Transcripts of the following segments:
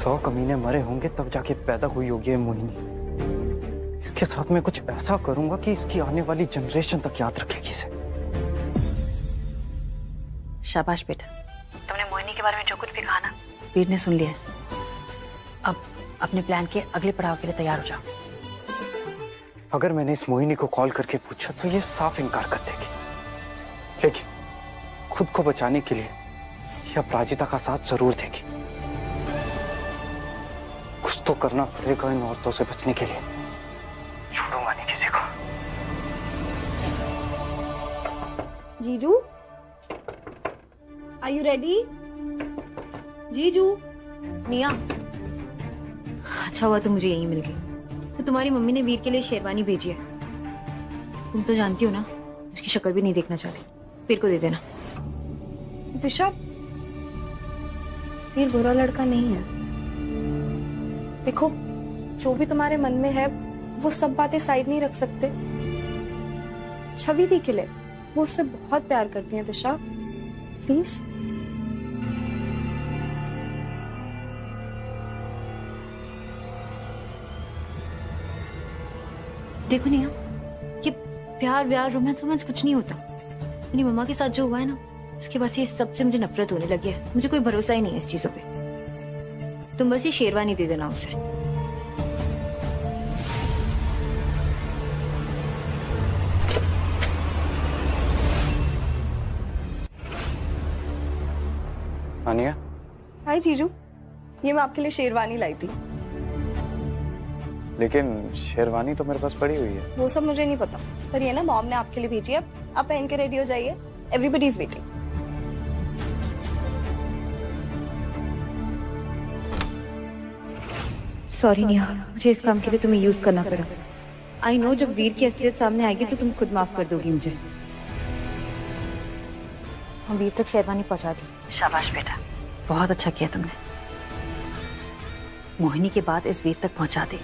100 कमीने मरे होंगे तब जाके पैदा हुई होगी ये मोहिनी। इसके साथ मैं कुछ ऐसा करूंगा कि इसकी आने वाली जनरेशन तक याद रखेगी इसे। शाबाश बेटा, तुमने मोहिनी के बारे में जो कुछ भी कहा ना, वीर ने सुन लिया है। अब अपने प्लान के अगले पड़ाव के लिए तैयार हो जाओ। अगर मैंने इस मोहिनी को कॉल करके पूछा तो ये साफ इनकार कर देगी, लेकिन खुद को बचाने के लिए ये अपराजिता का साथ जरूर देगी। कुछ तो करना पड़ेगा इन औरतों से बचने के लिए। छोड़ूंगा नहीं किसी को। जीजू, आर यू रेडी? जीजू। निया, अच्छा हुआ तुम मुझे यहीं मिल गई। तो तुम्हारी मम्मी ने वीर के लिए शेरवानी भेजी है। तुम तो जानती हो ना, उसकी शक्ल भी नहीं देखना चाहती। वीर को दे देना। दिशा, वीर बुरा लड़का नहीं है। देखो, जो भी तुम्हारे मन में है वो सब बातें साइड नहीं रख सकते। छवि दी के लिए वो उससे बहुत प्यार करती है। दिशा, प्लीज। देखो निया, ये प्यार व्यार रोमांस वोमांस कुछ नहीं होता। मेरी मम्मा के साथ जो हुआ है ना, उसके बाद से इस सब से मुझे नफरत होने लगी है। मुझे कोई भरोसा ही नहीं है इस चीजों पे। तुम बस ये शेरवानी दे देना उसे। आनिया। हाय जीजू, ये मैं आपके लिए शेरवानी लाई थी। लेकिन शेरवानी तो मेरे पास पड़ी हुई है। वो सब मुझे नहीं पता, पर ये ना मॉम ने आपके लिए भेजी है। आप पहन के रेडी हो जाइए। Everybody is waiting. सॉरी निया, मुझे इस काम के लिए तुम्हें यूज करना पड़ा। आई नो, जब वीर की असलियत सामने आएगी तो तुम खुद माफ कर दोगी मुझे। हम वीर तक शेरवानी पहुंचा दी। शाबाश बेटा, बहुत अच्छा किया तुमने। मोहिनी के बाद इस वीर तक पहुंचा दी।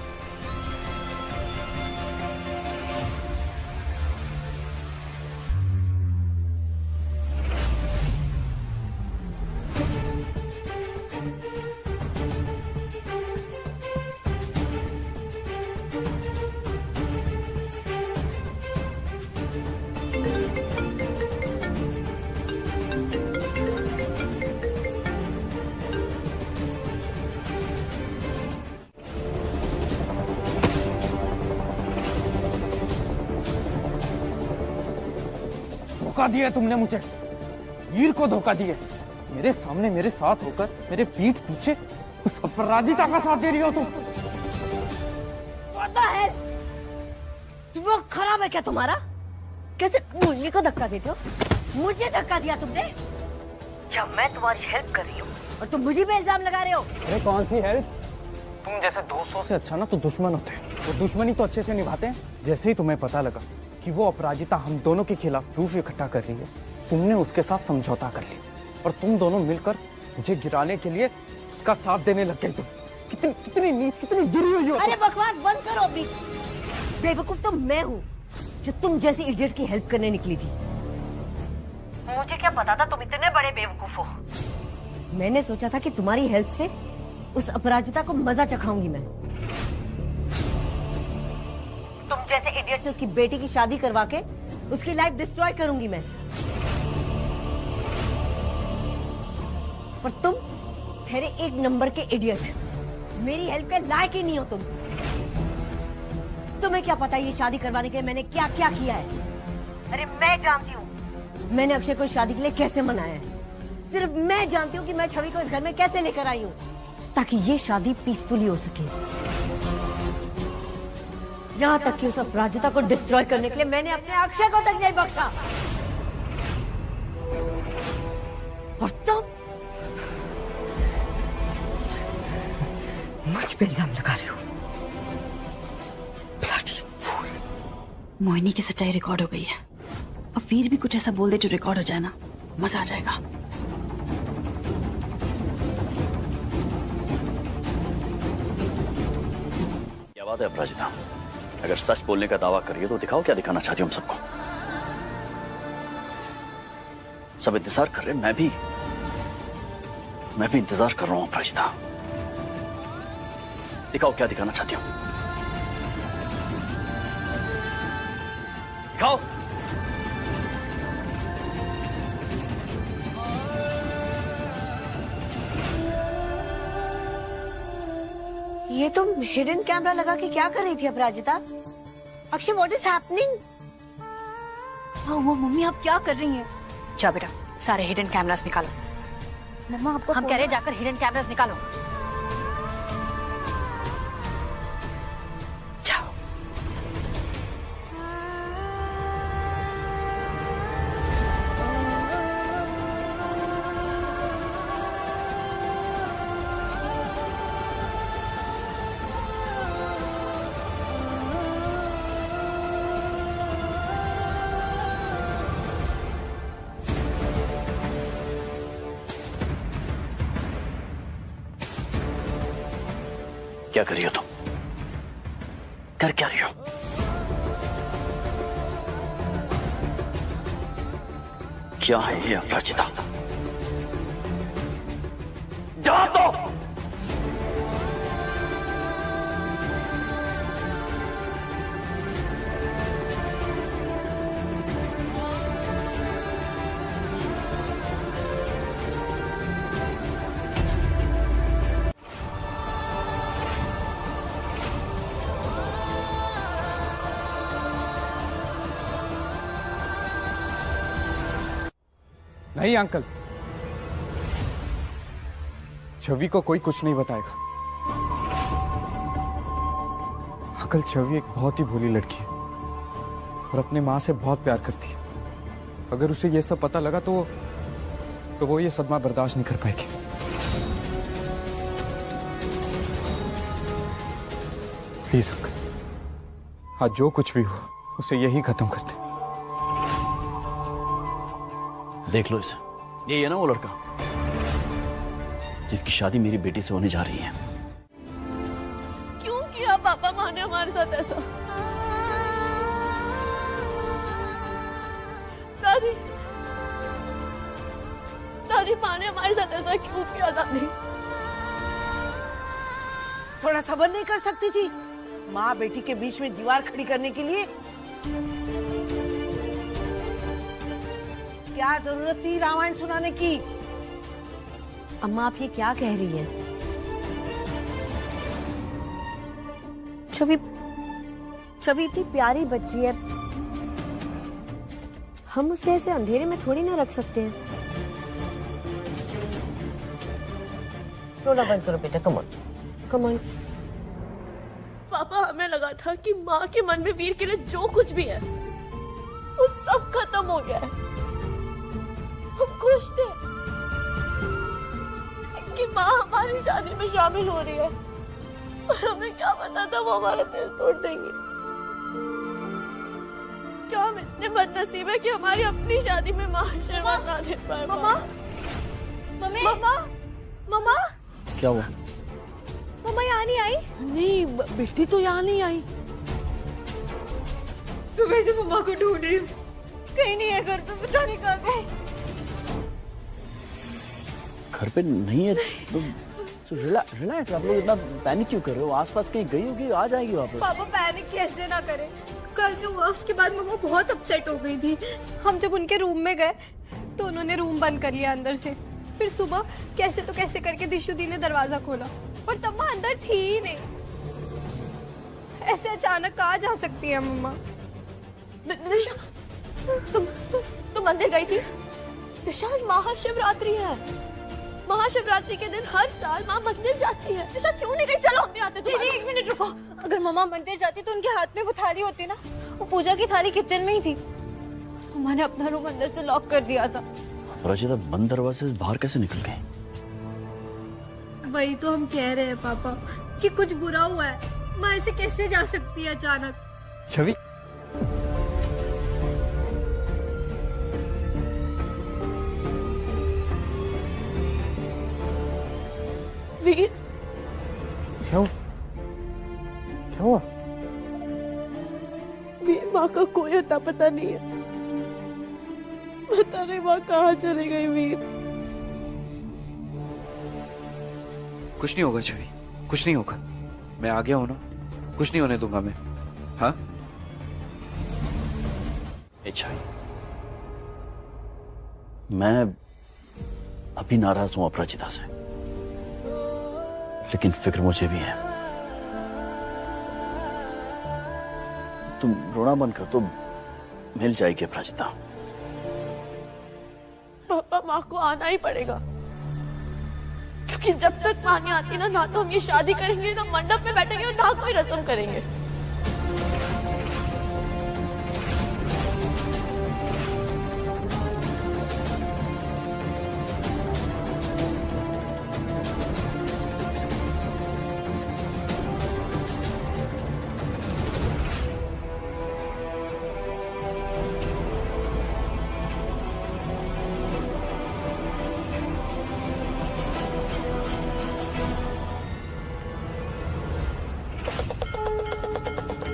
धोखा दिया तुमने मुझे, वीर को धोखा दिया। मेरे सामने मेरे साथ होकर मेरे पीठ पीछे उस अपराजिता का साथ दे रही हो तुम। पता है दिमाग खराब है क्या तुम्हारा? कैसे मुन्नी को धक्का देते हो? मुझे धक्का दिया तुमने? क्या मैं तुम्हारी हेल्प कर रही हूँ और तुम मुझे पे इल्जाम लगा रहे हो? अरे कौन सी हेल्प? तुम जैसे दोस्तों से अच्छा ना तो दुश्मन होते हैं। वो दुश्मनी तो अच्छे से निभाते हैं। जैसे ही तुम्हें पता लगा कि वो अपराजिता हम दोनों के खिलाफ प्रूफ इकट्ठा कर रही है, तुमने उसके साथ समझौता कर लिया और तुम दोनों मिलकर मुझे गिराने के लिए उसका साथ देने लग गए। तुम कितनी नीच, कितनी गिरी हुई हो। अरे बकवास बंद करो अपनी। बेवकूफ तो मैं हूँ जो तुम जैसी इडियट की हेल्प करने निकली थी। मुझे क्या पता था तुम इतने बड़े बेवकूफ हो। मैंने सोचा था कि तुम्हारी हेल्प से उस अपराजिता को मजा चखाऊंगी मैं। तुम जैसे इडियट से उसकी बेटी की शादी करवा के उसकी लाइफ डिस्ट्रॉय करूंगी मैं। पर तुम ठहरे एक नंबर के इडियट, मेरी हेल्प के लायक ही नहीं हो तुम। तुम्हें क्या पता ये शादी करवाने के लिए मैंने क्या क्या किया है? अरे मैं जानती हूँ मैंने अक्षय को शादी के लिए कैसे मनाया है। सिर्फ मैं जानती हूँ कि मैं छवि को इस घर में कैसे लेकर आई हूँ ताकि ये शादी पीसफुली हो सके। यहाँ तक कि उस अपराजिता को डिस्ट्रॉय करने के लिए मैंने अपने अक्षय को तक नहीं बख्शा। और तुम मुझ पे इल्जाम लगा रहे हो। Bloody fool। मोहिनी की सच्चाई रिकॉर्ड हो गई है। अब वीर भी कुछ ऐसा बोल दे जो रिकॉर्ड हो जाए ना, मजा आ जाएगा। क्या बात है अपराजिता? अगर सच बोलने का दावा करिए तो दिखाओ क्या दिखाना चाहती हो हम सबको। सब इंतजार कर रहे हैं, मैं भी इंतजार कर रहा हूँ अपराजिता। दिखाओ क्या दिखाना चाहती हो। दिखाओ। ये तुम हिडन कैमरा लगा के क्या कर रही थी Aparajita? Akshay, what is happening? हाँ वो मम्मी आप क्या कर रही हैं? जाओ बेटा, सारे हिडन कैमरास निकालो। मम्मा आपका हम कह रहे हैं जाकर हिडन कैमरास निकालो। जाओ। क्या कर रही हो तुम? कर क्या रही हो? क्या है ये अपराजिता? जा तो। नहीं अंकल, छवि को कोई कुछ नहीं बताएगा। अंकल, छवि एक बहुत ही भोली लड़की है और अपने माँ से बहुत प्यार करती है। अगर उसे ये सब पता लगा तो वो ये सदमा बर्दाश्त नहीं कर पाएगी। प्लीज अंकल, आज जो कुछ भी हो उसे यही खत्म करते। देख लो इसे, ये है ना वो लड़का जिसकी शादी मेरी बेटी से होने जा रही है। क्यों किया पापा माँ ने हमारे साथ ऐसा? दादी, दादी माँ ने हमारे साथ ऐसा क्यों किया? दादी थोड़ा सब्र नहीं कर सकती थी माँ बेटी के बीच में दीवार खड़ी करने के लिए? क्या जरूरत थी रामायण सुनाने की? अम्मा, आप ये क्या कह रही है? छवि इतनी प्यारी बच्ची है, हम उसे ऐसे अंधेरे में थोड़ी ना रख सकते हैं। रोना बंद करो बेटा, कम ऑन। पापा, हमें लगा था कि माँ के मन में वीर के लिए जो कुछ भी है वो सब खत्म हो गया है। हम खुश थे कि माँ हमारी शादी में शामिल हो रही है, पर हमें क्या पता था वो हमारा दिल तोड़ देंगे। क्या हम इतने बदनसीब है कि हमारी अपनी शादी में माँ आशीर्वाद ना दे पाए? मम्मा, मम्मा, क्या हुआ? मम्मा यहाँ नहीं आई? नहीं, बेटी तो यहाँ नहीं आई। सुबह से मम्मा को ढूंढ रही हूँ, कहीं नहीं है घर पे, पता नहीं कहाँ गए। घर पे नहीं है तो रिलैक्स। आप लोग इतना पैनिक क्यों कर रहे हो? आसपास कहीं गई होगी, आ जाएगी वापस। पापा पैनिक कैसे ना करें? कल जो हुआ उसके बाद मम्मा बहुत अपसेट हो गई थी। हम जब उनके रूम में गए तो उन्होंने रूम बंद कर लिया अंदर से। फिर सुबह कैसे तो कैसे करके दिशु दी ने दरवाजा खोला और तब माँ अंदर थी ही नहीं। ऐसे अचानक कहाँ जा सकती है मम्मा? दिशा, तुम मंदिर गई थी? दिशा, आज महाशिवरात्रि है। महाशिवरात्रि के दिन हर साल माँ मंदिर जाती है। दिशा क्यों नहीं गई? चलो हम भी आते। दीदी एक मिनट रुको, अगर मम्मा मंदिर जाती तो उनके हाथ में वो थाली होती ना, वो पूजा की थाली किचन में ही थी। मम्मा ने अपना रूम अंदर से लॉक कर दिया था। अपराजिता बंद दरवाजे से बाहर कैसे निकल गई? वही तो हम कह रहे हैं पापा कि कुछ बुरा हुआ है। माँ ऐसे कैसे जा सकती है अचानक? छवि, वीर, क्या हुआ? वीर, माँ का कोई अता पता नहीं है। पता नहीं माँ कहाँ चली गई। वीर, कुछ नहीं होगा छवि, कुछ नहीं होगा। मैं आ गया हूं ना, कुछ नहीं होने दूंगा मैं। हाँ अच्छा, मैं अभी नाराज हूं अपराजिता से, लेकिन फिक्र मुझे भी है। तुम रोना बंद कर तो मिल जाएगी अपराजिता। पापा, माँ को आना ही पड़ेगा, क्योंकि जब तक माँ नहीं आती ना तो हम ये शादी करेंगे, ना मंडप में बैठेंगे और ना कोई रस्म करेंगे।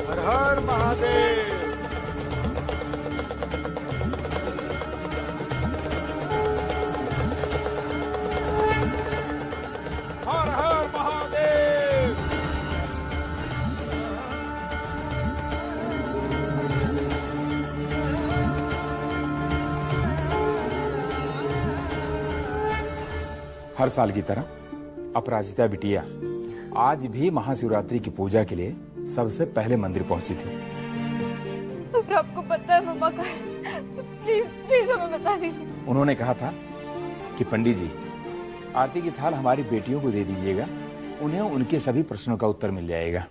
हर हर महादेव। हर हर महादेव। हर साल की तरह अपराजिता बिटिया आज भी महाशिवरात्रि की पूजा के लिए सबसे पहले मंदिर पहुंची थी। अगर आपको पता है मम्मा का है, प्लीज प्लीज हमें बता दीजिए। उन्होंने कहा था कि पंडित जी, आरती की थाल हमारी बेटियों को दे दीजिएगा, उन्हें उनके सभी प्रश्नों का उत्तर मिल जाएगा।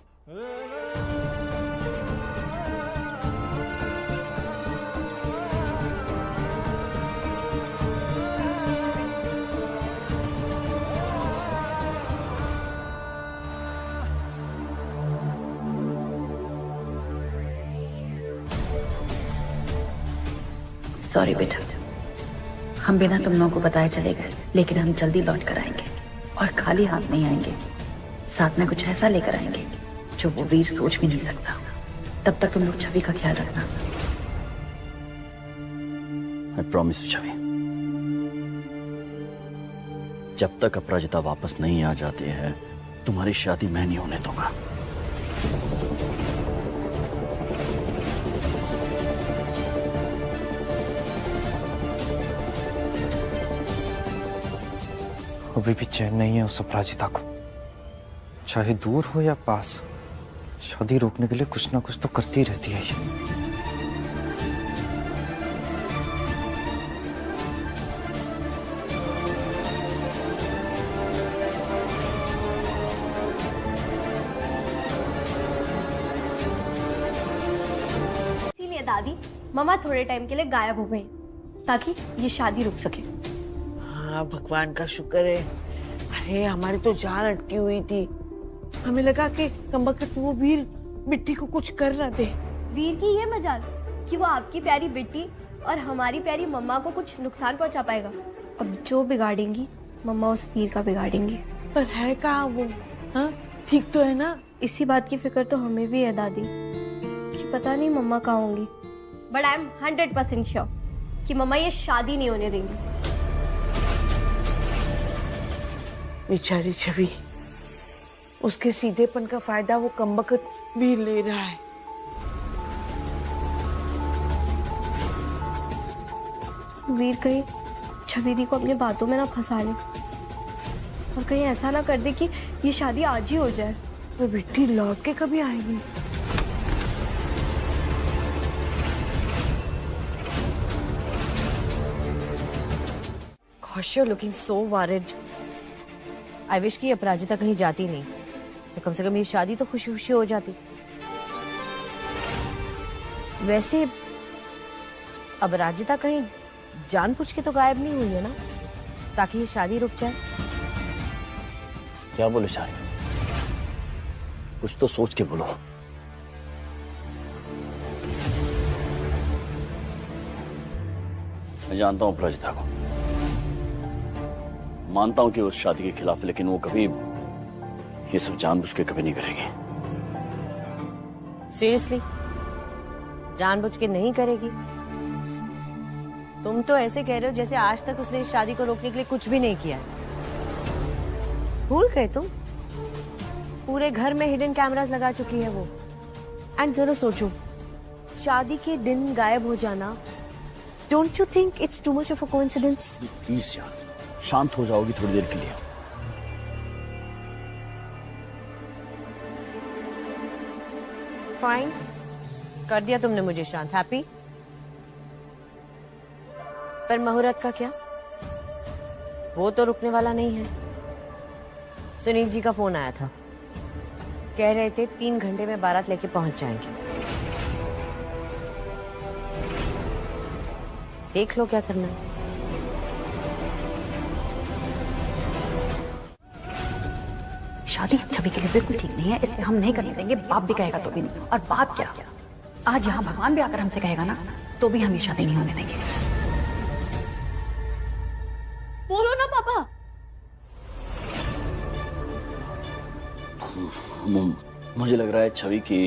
सॉरी बेटा, हम बिना तुम लोगों को बताए चले गए, लेकिन हम जल्दी लौट कर आएंगे और खाली हाथ नहीं आएंगे। साथ में कुछ ऐसा लेकर आएंगे जो वो वीर सोच भी नहीं सकता। तब तक तुम लोग छवि का ख्याल रखना। I promise you, छवि। जब तक अपराजिता वापस नहीं आ जाती है, तुम्हारी शादी मैं नहीं होने दूंगा। अभी भी चैन नहीं है उस अपराजिता को, चाहे दूर हो या पास। शादी रोकने के लिए कुछ ना कुछ तो करती रहती है ये। इसीलिए दादी मम्मा थोड़े टाइम के लिए गायब हो गई, ताकि ये शादी रुक सके। हाँ, भगवान का शुक्र है। अरे हमारी तो जान अटकी हुई थी, हमें लगा कि कमबख्त वो वीर बिट्टी को कुछ कर ना दे। वीर की ये मजाल कि वो आपकी प्यारी बिट्टी और हमारी प्यारी मम्मा को कुछ नुकसान पहुंचा पाएगा। अब जो बिगाड़ेंगी मम्मा उस वीर का बिगाड़ेंगी। पर है कहाँ वो? हाँ, ठीक तो है ना? इसी बात की फिक्र तो हमें भी है दादी, कि पता नहीं मम्मा कहाँ होंगी। बट आई एम 100% श्योर कि मम्मा ये शादी नहीं होने देंगी। बेचारी छवि, उसके सीधेपन का फायदा वो कमबख्त वीर ले रहा है। वीर कहीं छवि दी को अपनी बातों में ना फंसा ले, और कहीं ऐसा ना कर दे कि ये शादी आज ही हो जाए। वो बिट्टी लौट के कभी आएगी? Gosh, you're looking so worried. I wish कि अपराजिता कहीं जाती नहीं, तो कम से कम ये शादी तो खुशी खुशी हो जाती। वैसे अपराजिता कहीं जानबूझ के तो गायब नहीं हुई है ना, ताकि ये शादी रुक जाए। क्या बोले शाही? कुछ तो सोच के बोलो। मैं जानता हूं अपराजिता को, मानता हूं कि उस शादी के खिलाफ है, लेकिन वो कभी ये सब जानबूझ के कभी नहीं करेगी। सीरियसली? जानबूझ के नहीं करेगी? तुम तो ऐसे कह रहे हो जैसे आज तक उसने इस शादी को रोकने के लिए कुछ भी नहीं किया। भूल गए तुम? पूरे घर में हिडन कैमरास लगा चुकी है वो। एंड जरा सोचो, शादी के दिन गायब हो जाना, don't you think it's too much of a coincidence? Please यार, शांत हो जाओगी थोड़ी देर के लिए? फाइन, कर दिया तुमने मुझे शांत। हैप्पी? पर मुहूर्त का क्या? वो तो रुकने वाला नहीं है। सुनील जी का फोन आया था, कह रहे थे 3 घंटे में बारात लेके पहुंच जाएंगे। देख लो क्या करना है। शादी छवि के लिए बिल्कुल ठीक नहीं है, इसलिए हम नहीं करने देंगे। बाप भी कहेगा तो भी नहीं। और बात क्या, आज यहाँ भगवान भी आकर हमसे कहेगा ना, तो भी हम ये शादी नहीं होने देंगे। बोलो ना पापा। मुझे लग रहा है छवि की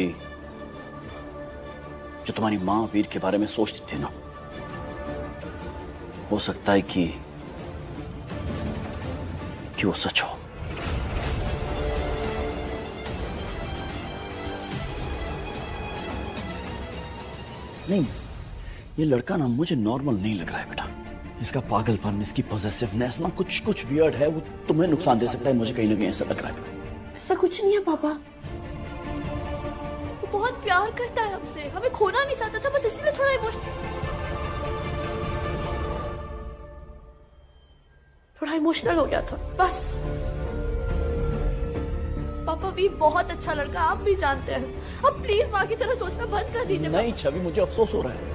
जो तुम्हारी माँ वीर के बारे में सोचती थी ना, हो सकता है कि वो सच हो। नहीं, ये लड़का ना मुझे नॉर्मल नहीं लग रहा है बेटा। इसका पागलपन, इसकी पॉसेसिवनेस ना कुछ वियर्ड है। वो तुम्हें नुकसान दे सकता है, मुझे कहीं ना कहीं ऐसा लग रहा है। ऐसा कुछ नहीं है पापा, वो बहुत प्यार करता है हमसे, हमें खोना नहीं चाहता था, बस इसीलिए थोड़ा इमोशनल हो गया था बस। पापा भी बहुत अच्छा लड़का, आप भी जानते हैं। अब प्लीज माँ की तरह सोचना बंद कर दीजिए। नहीं छवि, मुझे अफसोस हो रहा है।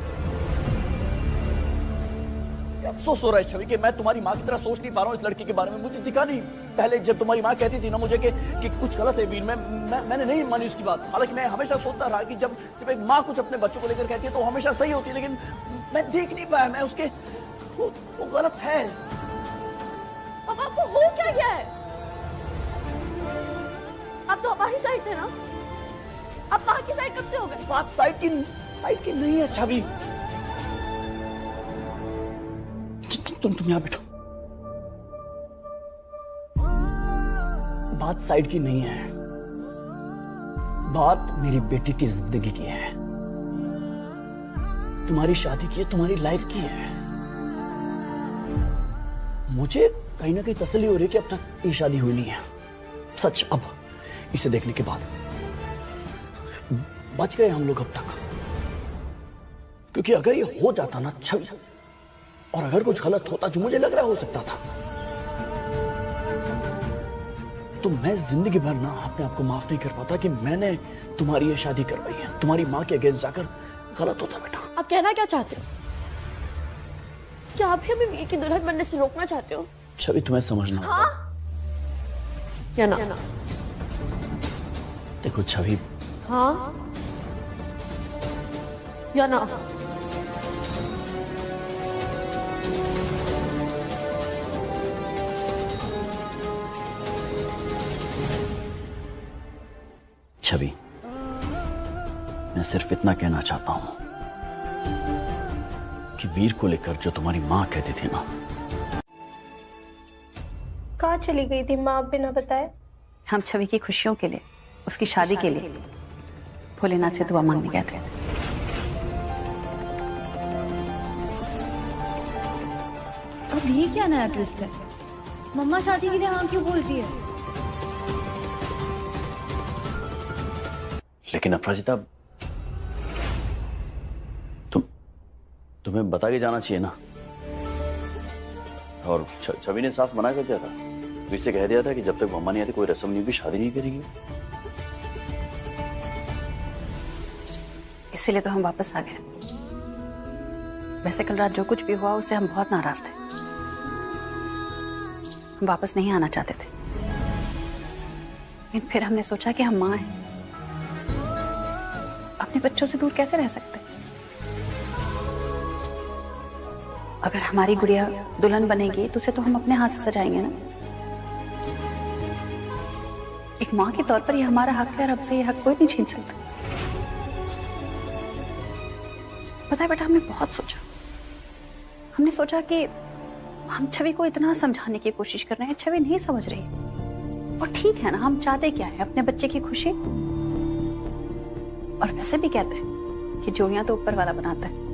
अफसोस हो रहा है छवि कि मैं तुम्हारी माँ की तरह सोच नहीं पा रहा हूँ इस लड़के के बारे में। मुझे दिखा नहीं, पहले जब तुम्हारी माँ कहती थी ना मुझे कि कुछ गलत है वीर, मैंने नहीं मानी उसकी बात। हालांकि मैं हमेशा सोचता रहा कि जब एक माँ कुछ अपने बच्चों को लेकर कहती है तो हमेशा सही होती है, लेकिन मैं देख नहीं पाया। मैं उसके वो गलत है। पापा आपको हो क्या गया है? आप तो हमारी साइड थे ना, आप माँ की साइड कब से हो गए? बात साइड की नहीं है छवि। तुम यहाँ बैठो। बात साइड की नहीं है, बात मेरी बेटी की जिंदगी की है। तुम्हारी शादी की है, तुम्हारी लाइफ की है। मुझे कहीं ना कहीं तसल्ली हो रही है कि अब तक ये शादी हुई नहीं है। सच, अब इसे देखने के बाद बच गए हम लोग अब तक। क्योंकि अगर ये हो जाता ना छवि, और अगर कुछ गलत होता, जो मुझे लग रहा हो सकता था, तो मैं जिंदगी भर ना अपने आप को माफ नहीं कर पाता कि मैंने तुम्हारी ये शादी करवाई है। तुम्हारी माँ के अगेंस्ट जाकर गलत होता बेटा। आप कहना क्या चाहते हो? क्या आप भी हमें वीर की दुल्हन बनने से रोकना चाहते हो? छवि तुम्हें समझना होगा। हाँ या ना? देखो छवि, हाँ या ना? छवि, मैं सिर्फ इतना कहना चाहता हूं कि वीर को लेकर जो तुम्हारी माँ कहती थी ना। कहाँ चली गई थी माँ बिना बताए? हम छवि की खुशियों के लिए, उसकी शादी के लिए भोलेनाथ से दुआ मांगने गए थे। अब ये क्या नया ट्विस्ट है? मम्मा शादी के लिए हाँ क्यों बोल रही है? लेकिन अपराजिता, तुम्हें बता के जाना चाहिए ना। और छवि ने साफ मना कर दिया था, वीर से कह दिया था कि जब तक मम्मा नहीं आती कोई रस्म नहीं होगी, शादी नहीं करेगी। इसीलिए तो हम वापस आ गए। वैसे कल रात जो कुछ भी हुआ उससे हम बहुत नाराज थे। हम वापस नहीं आना चाहते थे, लेकिन फिर हमने सोचा कि हम माँ हैं, अपने बच्चों से दूर कैसे रह सकते। अगर हमारी गुड़िया दुल्हन बनेगी तो उसे तो हम अपने हाथ से सजाएंगे ना। एक माँ के तौर पर ये हमारा हक है और हमसे ये हक कोई नहीं छीन सकता। पता है बेटा, हमने बहुत सोचा। हमने सोचा कि हम छवि को इतना समझाने की कोशिश कर रहे हैं, छवि नहीं समझ रही। और ठीक है ना, हम चाहते क्या है? अपने बच्चे की खुशी। और वैसे भी कहते हैं कि जोड़ियां तो ऊपर वाला बनाता है।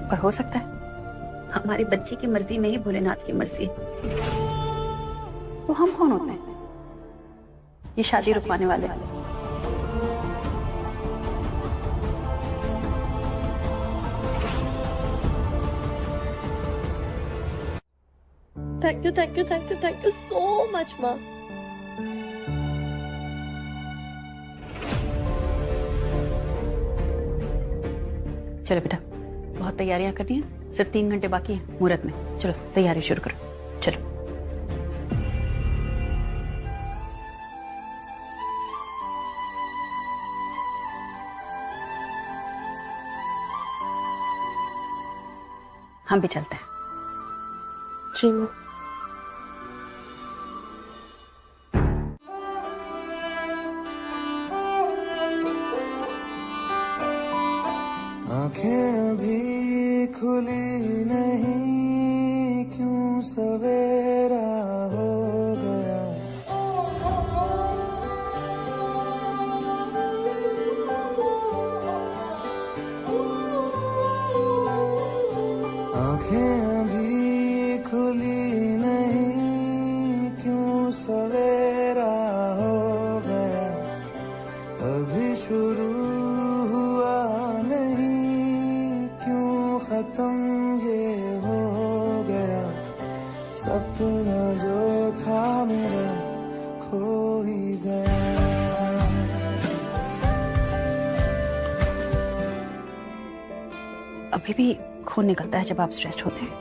और हो सकता है हमारे बच्चे की मर्जी में ही भोलेनाथ की मर्जी है। तो हम कौन होते हैं ये शादी रुकवाने वाले? थैंक यू सो मच माँ। चलो बेटा, बहुत तैयारियां करनी है, सिर्फ 3 घंटे बाकी हैं मुहूर्त में। चलो तैयारी शुरू करो, चलो। हम भी चलते हैं। जी माँ। आंखें अभी खुली नहीं, क्यों सवेरा हो गया। आंखें अभी खुली नहीं, क्यों सवेरा हो गया। अभी शुरू हुआ नहीं, क्यों खत्म ये हो गया। सपना जो था मेरा खो ही गया। अभी भी खून निकलता है जब आप स्ट्रेस्ड होते हैं।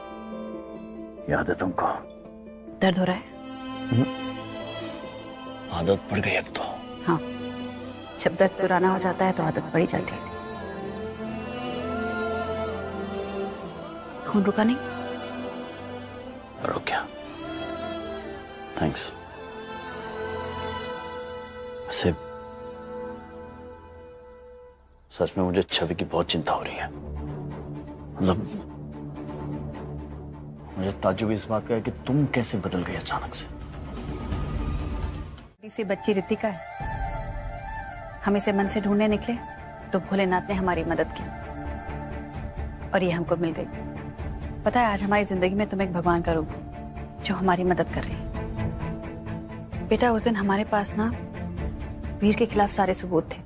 याद है तुमको? दर्द हो रहा है? आदत पड़ गई अब तो। हाँ, जब दर्द पुराना हो जाता है तो आदत पड़ ही जाती है। खून रुका नहीं? रुक गया। थैंक्स। वैसे सच में मुझे छवि की बहुत चिंता हो रही है। मतलब मुझे ताज्जुब इस बात का है कि तुम कैसे बदल गई अचानक से। इसी बच्ची रितिका है। हम इसे मन से ढूंढने निकले तो भोलेनाथ ने हमारी मदद की और ये हमको मिल गई। पता है, आज हमारी जिंदगी में तुम एक भगवान का रूप हो जो हमारी मदद कर रही है। बेटा, उस दिन हमारे पास ना वीर के खिलाफ सारे सबूत थे।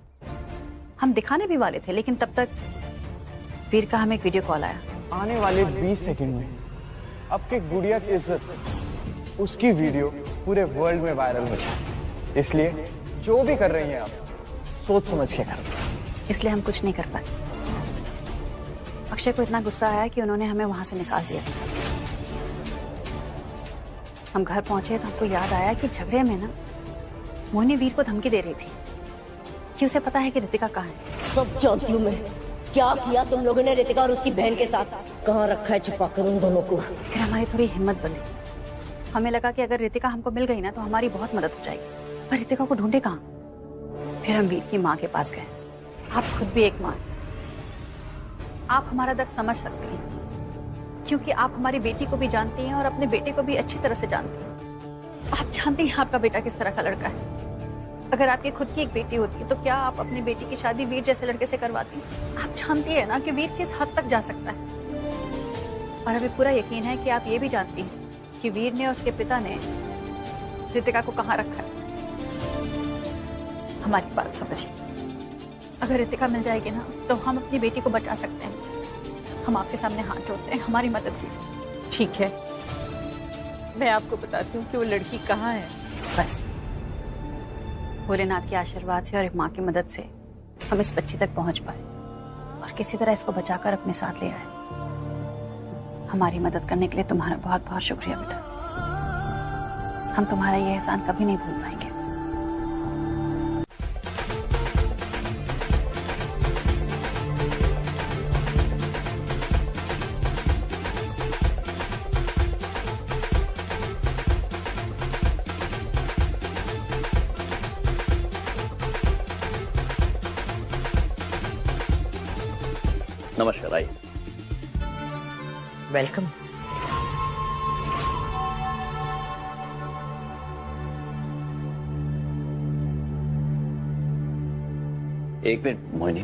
हम दिखाने भी वाले थे, लेकिन तब तक वीर का हमें एक वीडियो कॉल आया। आने वाले 20 सेकंड में आपके गुड़िया की इज्जत, उसकी वीडियो पूरे वर्ल्ड में वायरल हो जाए। इसलिए जो भी कर रही हैं आप, सोच समझ के कर। इसलिए हम कुछ नहीं कर पाए। अक्षय को इतना गुस्सा आया कि उन्होंने हमें वहां से निकाल दिया। हम घर पहुंचे तो हमको याद आया कि झगड़े में ना मोहिनी वीर को धमकी दे रही थी कि उसे पता है कि रितिका कहाँ है। सब जानती हूँ मैं। क्या किया तुम लोगों ने रितिका और उसकी बहन के साथ? कहाँ रखा है छुपा कर उन दोनों को? फिर हमारी थोड़ी हिम्मत बंधी। हमें लगा कि अगर रितिका हमको मिल गई ना तो हमारी बहुत मदद हो जाएगी। पर रितिका को ढूंढे कहाँ? फिर हम वीर की माँ के पास गए। आप खुद भी एक माँ, आप हमारा दर्द समझ सकते हैं, क्योंकि आप हमारी बेटी को भी जानती हैं और अपने बेटे को भी अच्छी तरह से जानती हैं। आप जानती हैं आपका बेटा किस तरह का लड़का है। अगर आपकी खुद की एक बेटी होती तो क्या आप अपनी बेटी की शादी वीर जैसे लड़के से करवाती? आप जानती है ना कि वीर किस हद तक जा सकता है। और हमें पूरा यकीन है कि आप ये भी जानती हैं कि वीर ने, उसके पिता ने रितिका को कहाँ रखा है। हमारी बात समझिए। अगर रितिका मिल जाएगी ना तो हम अपनी बेटी को बचा सकते हैं। हम आपके सामने हाथ जोड़ते हैं, हमारी मदद कीजिए। ठीक है, मैं आपको बताती हूँ कि वो लड़की कहाँ है। बस भोलेनाथ के आशीर्वाद से और एक माँ की मदद से हम इस बच्ची तक पहुंच पाए और किसी तरह इसको बचाकर अपने साथ ले आए। हमारी मदद करने के लिए तुम्हारा बहुत बहुत शुक्रिया बेटा। हम तुम्हारा ये एहसान कभी नहीं भूल पाएंगे। नमस्कार। आइए। वेलकम। एक मिनट मोहिनी,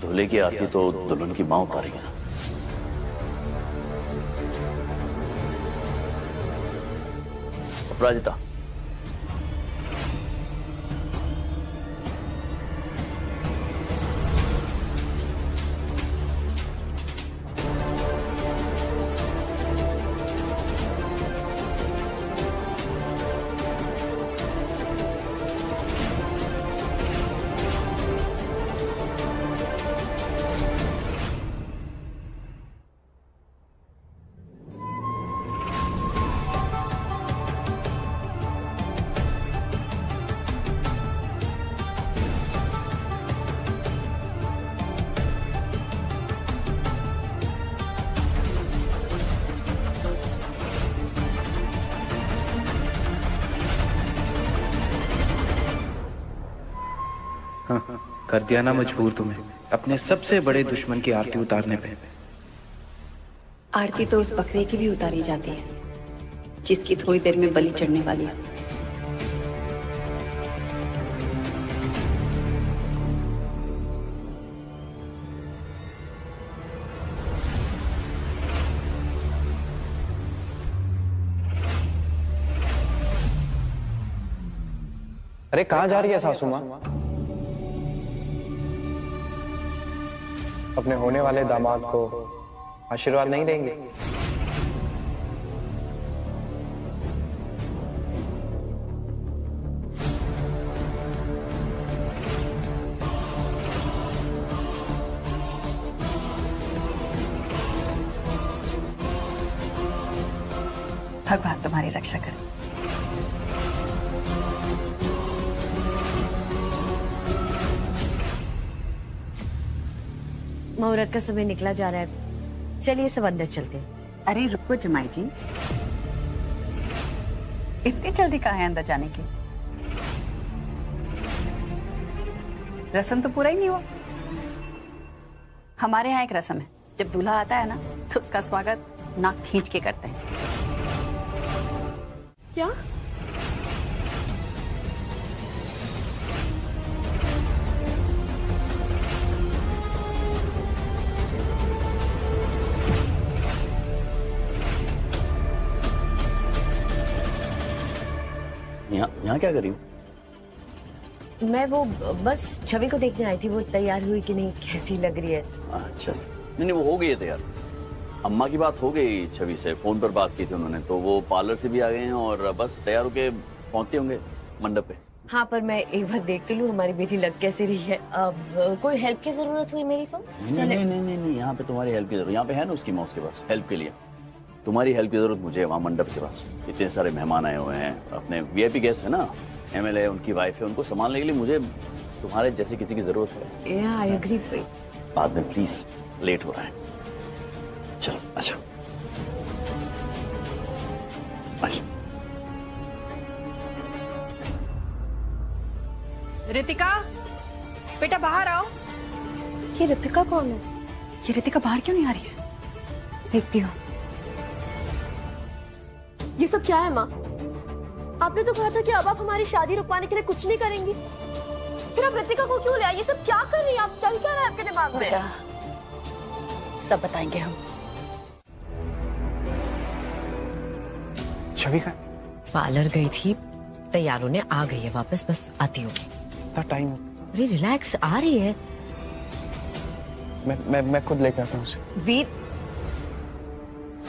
दूल्हे की आरती तो दुल्हन की मां उतारेगी ना। अपराजिता, कर दिया ना मजबूर तुम्हें अपने सबसे बड़े दुश्मन की आरती उतारने पे। आरती तो उस बकरे की भी उतारी जाती है जिसकी थोड़ी देर में बलि चढ़ने वाली है। अरे कहाँ जा रही है सासू माँ? अपने होने वाले दामाद को आशीर्वाद नहीं देंगे? भगवान तुम्हारी रक्षा करे। मुहूर्त का समय निकला जा रहा है, चलिए सब अंदर चलते हैं। अरे रुको जमाई जी, इतनी जल्दी कहाँ है अंदर जाने की? रस्म तो पूरा ही नहीं हुआ। हमारे यहाँ एक रस्म है, जब दूल्हा आता है ना तो उसका स्वागत नाक खींच के करते हैं। क्या? यहाँ क्या कर रही हूँ? मैं वो बस छवि को देखने आई थी, वो तैयार हुई कि नहीं, कैसी लग रही है। अच्छा, नहीं वो हो गई है तैयार। अम्मा की बात हो गई छवि से, फोन पर बात की थी उन्होंने, तो वो पार्लर से भी आ गए हैं और बस तैयार होके पहुंचते होंगे मंडप पे। हाँ, पर मैं एक बार देखते लूँ हमारी बेटी लग कैसी रही है। अब कोई हेल्प की जरूरत हुई मेरी तो? नहीं, यहाँ पे तुम्हारी हेल्प की जरूरत, यहाँ पे है ना उसकी माँ उसके पास हेल्प के लिए। तुम्हारी हेल्प की जरूरत मुझे है वहाँ मंडप के पास। इतने सारे मेहमान आए हुए हैं, अपने वीआईपी गेस्ट है ना, एमएलए, उनकी वाइफ है, उनको संभालने के लिए मुझे तुम्हारे जैसे किसी की जरूरत है। I agree. बाद में प्लीज, लेट हो रहा है। चलो अच्छा, रितिका, बेटा बाहर आओ। ये रितिका कौन है? ये रितिका बाहर क्यों नहीं आ रही है? देखती हूँ। ये सब क्या है माँ? आपने तो कहा था कि अब आप हमारी शादी रुकवाने के लिए कुछ नहीं करेंगी, फिर आप रितिका को क्यों ले आई? ये सब क्या कर रही है आप? चल क्या रहा है आपके दिमाग में? सब बताएंगे हम। छवि का पार्लर गई थी, तैयार होने आ गई है वापस, बस आती होगी। टाइम। अरे रिलैक्स, आ रही है। मैं खुद लेके आता हूँ उसे। वीर,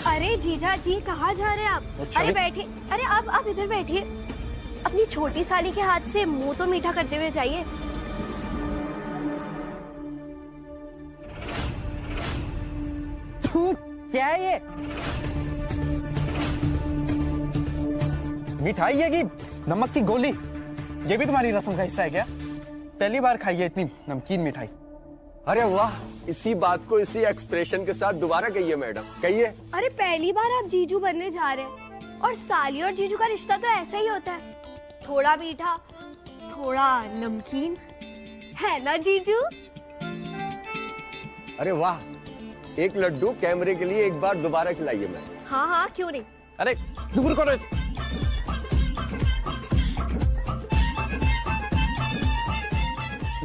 अरे जीजा जी कहाँ जा रहे हैं आप? अरे बैठिए, अरे आप इधर बैठिए। अपनी छोटी साली के हाथ से मुंह तो मीठा करते हुए जाइए। क्या है ये? मिठाई है कि नमक की गोली? ये भी तुम्हारी रस्म का हिस्सा है क्या? पहली बार खाई है इतनी नमकीन मिठाई। अरे वाह, इसी बात को इसी एक्सप्रेशन के साथ दोबारा कहिए मैडम, कहिए। अरे पहली बार आप जीजू बनने जा रहे हैं और साली और जीजू का रिश्ता तो ऐसा ही होता है, थोड़ा मीठा थोड़ा नमकीन, है ना जीजू? अरे वाह, एक लड्डू कैमरे के लिए एक बार दोबारा खिलाइए मैडम। हाँ क्यों नहीं। अरे दूर करो।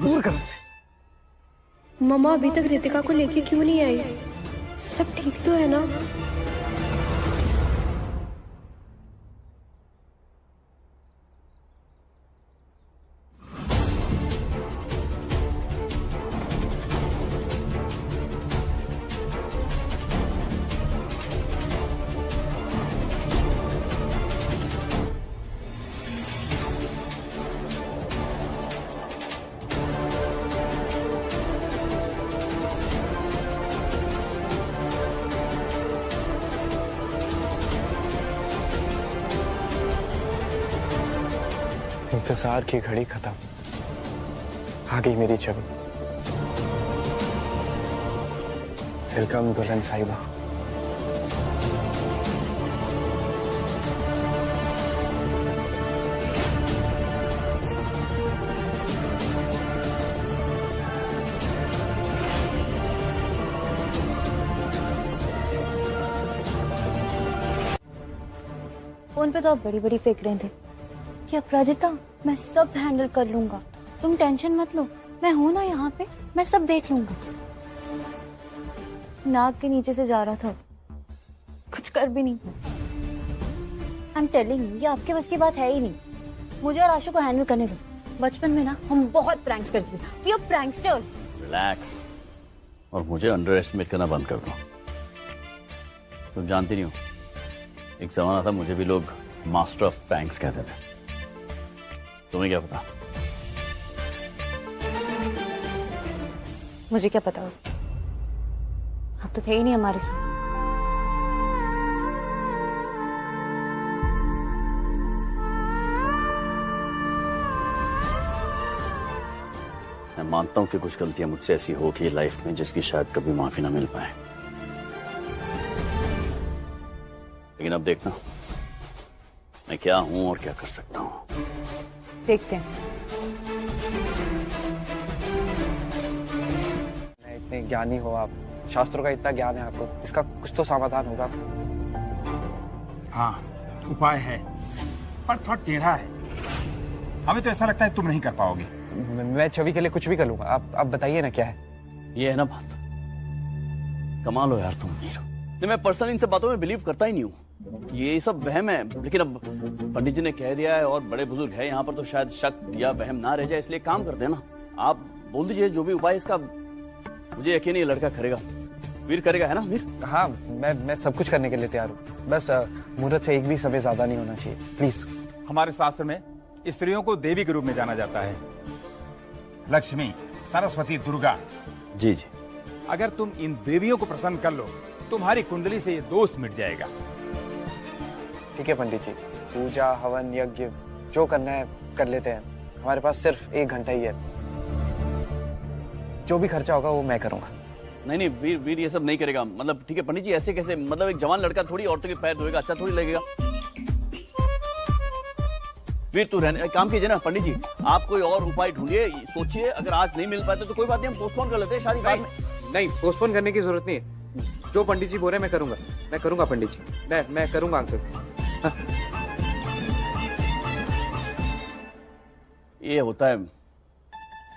दूर कर मुझसे। मम्मा अभी तक रितिका को लेके क्यों नहीं आई? सब ठीक तो है ना? इंतजार की घड़ी खत्म, आ गई मेरी छवि। वेलकम दुल्हन साहिबा। फोन पे तो आप बड़ी बड़ी फेंक रहे थे कि अपराजिता मैं सब हैंडल कर लूंगा, तुम टेंशन मत लो, मैं हूं ना यहाँ पे, मैं सब देख लूंगा। नाक के नीचे से जा रहा था, कुछ कर भी नहीं। आई एम टेलिंग यू, ये आपके बस की बात है ही नहीं। मुझे और आशु को हैंडल करने दो। बचपन में ना हम बहुत प्रैंक्स करते थे, वी आर प्रैंकस्टर्स। रिलैक्स, और मुझे अंडर एस्टिमेट करना बंद कर दो। तुम जानती नहीं हो, एक जमाना था मुझे भी लोग मास्टर ऑफ प्रैंक्स कहते थे। तुम्हें क्या पता? मुझे क्या पता, आप तो थे ही नहीं हमारे साथ। मैं मानता हूं कि कुछ गलतियां मुझसे ऐसी हो गई लाइफ में जिसकी शायद कभी माफी ना मिल पाए, लेकिन अब देखना मैं क्या हूं और क्या कर सकता हूं। देखते हैं। इतने ज्ञानी हो आप, शास्त्रों का इतना ज्ञान है आपको, इसका कुछ तो समाधान होगा। हाँ, उपाय है, पर थोड़ा टेढ़ा है। हमें तो ऐसा लगता है तुम नहीं कर पाओगे। मैं छवि के लिए कुछ भी कर लूंगा, आप बताइए ना क्या है। ये है ना बात, कमाल हो यार तुम मीर। नहीं, मैं पर्सनली इन सब बातों में बिलीव करता ही नहीं हूँ, ये सब वहम है। लेकिन अब पंडित जी ने कह दिया है और बड़े बुजुर्ग है यहाँ पर, तो शायद शक या वहम ना रह जाए, इसलिए काम करते हैं ना। आप बोल दीजिए जो भी उपाय, इसका मुझे यकीन है लड़का करेगा, वीर करेगा, है ना वीर? हाँ, मैं सब कुछ करने के लिए तैयार हूँ, बस मुहूर्त से एक भी समय ज्यादा नहीं होना चाहिए, प्लीज। हमारे शास्त्र में स्त्रियों को देवी के रूप में जाना जाता है, लक्ष्मी, सरस्वती, दुर्गा। जी जी। अगर तुम इन देवियों को प्रसन्न कर लो, तुम्हारी कुंडली से ये दोष मिट जाएगा। ठीक है पंडित जी, पूजा, हवन, यज्ञ जो करना है कर लेते हैं। हमारे पास सिर्फ 1 घंटा ही है, जो भी खर्चा होगा वो मैं करूंगा। नहीं नहीं वीर, वीर ये सब नहीं करेगा। मतलब ठीक है पंडित जी, ऐसे कैसे? मतलब एक जवान लड़का थोड़ी औरतों के पैर धोएगा, अच्छा थोड़ी लगेगा। वीर तू रहने, काम कीजिए ना पंडित जी, आप कोई और उपाय ढूंढिए, सोचिए। अगर आज नहीं मिल पाते तो कोई बात नहीं, हम पोस्टपोन कर लेते हैं शादी बाद में। नहीं, पोस्टपोन करने की जरूरत नहीं है, जो पंडित जी बोल रहे हैं मैं करूंगा पंडित जी, मैं करूंगा अंकल। ये होता है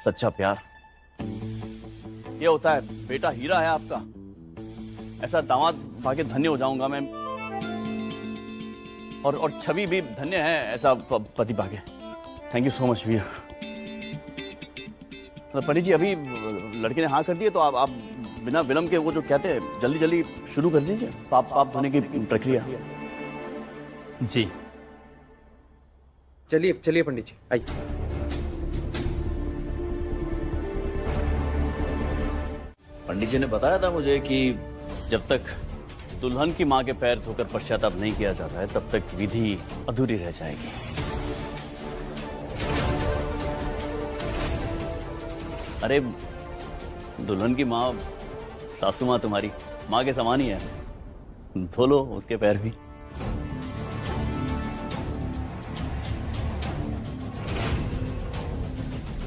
सच्चा प्यार, ये होता है बेटा हीरा है आपका। ऐसा दामाद पाके धन्य हो जाऊंगा मैं, और छवि भी धन्य है ऐसा पति पाके। थैंक यू सो मच वीर। तो पंडित जी अभी लड़के ने हाँ कर दिए, तो आप बिना विलंब के वो जो कहते हैं जल्दी जल्दी शुरू कर दीजिए पाप धोने की प्रक्रिया। जी चलिए पंडित जी, आइए। पंडित जी ने बताया था मुझे कि जब तक दुल्हन की मां के पैर धोकर पश्चाताप नहीं किया जाता है, तब तक विधि अधूरी रह जाएगी। अरे दुल्हन की मां, सासू मां तुम्हारी मां के समान ही है, धो लो उसके पैर भी।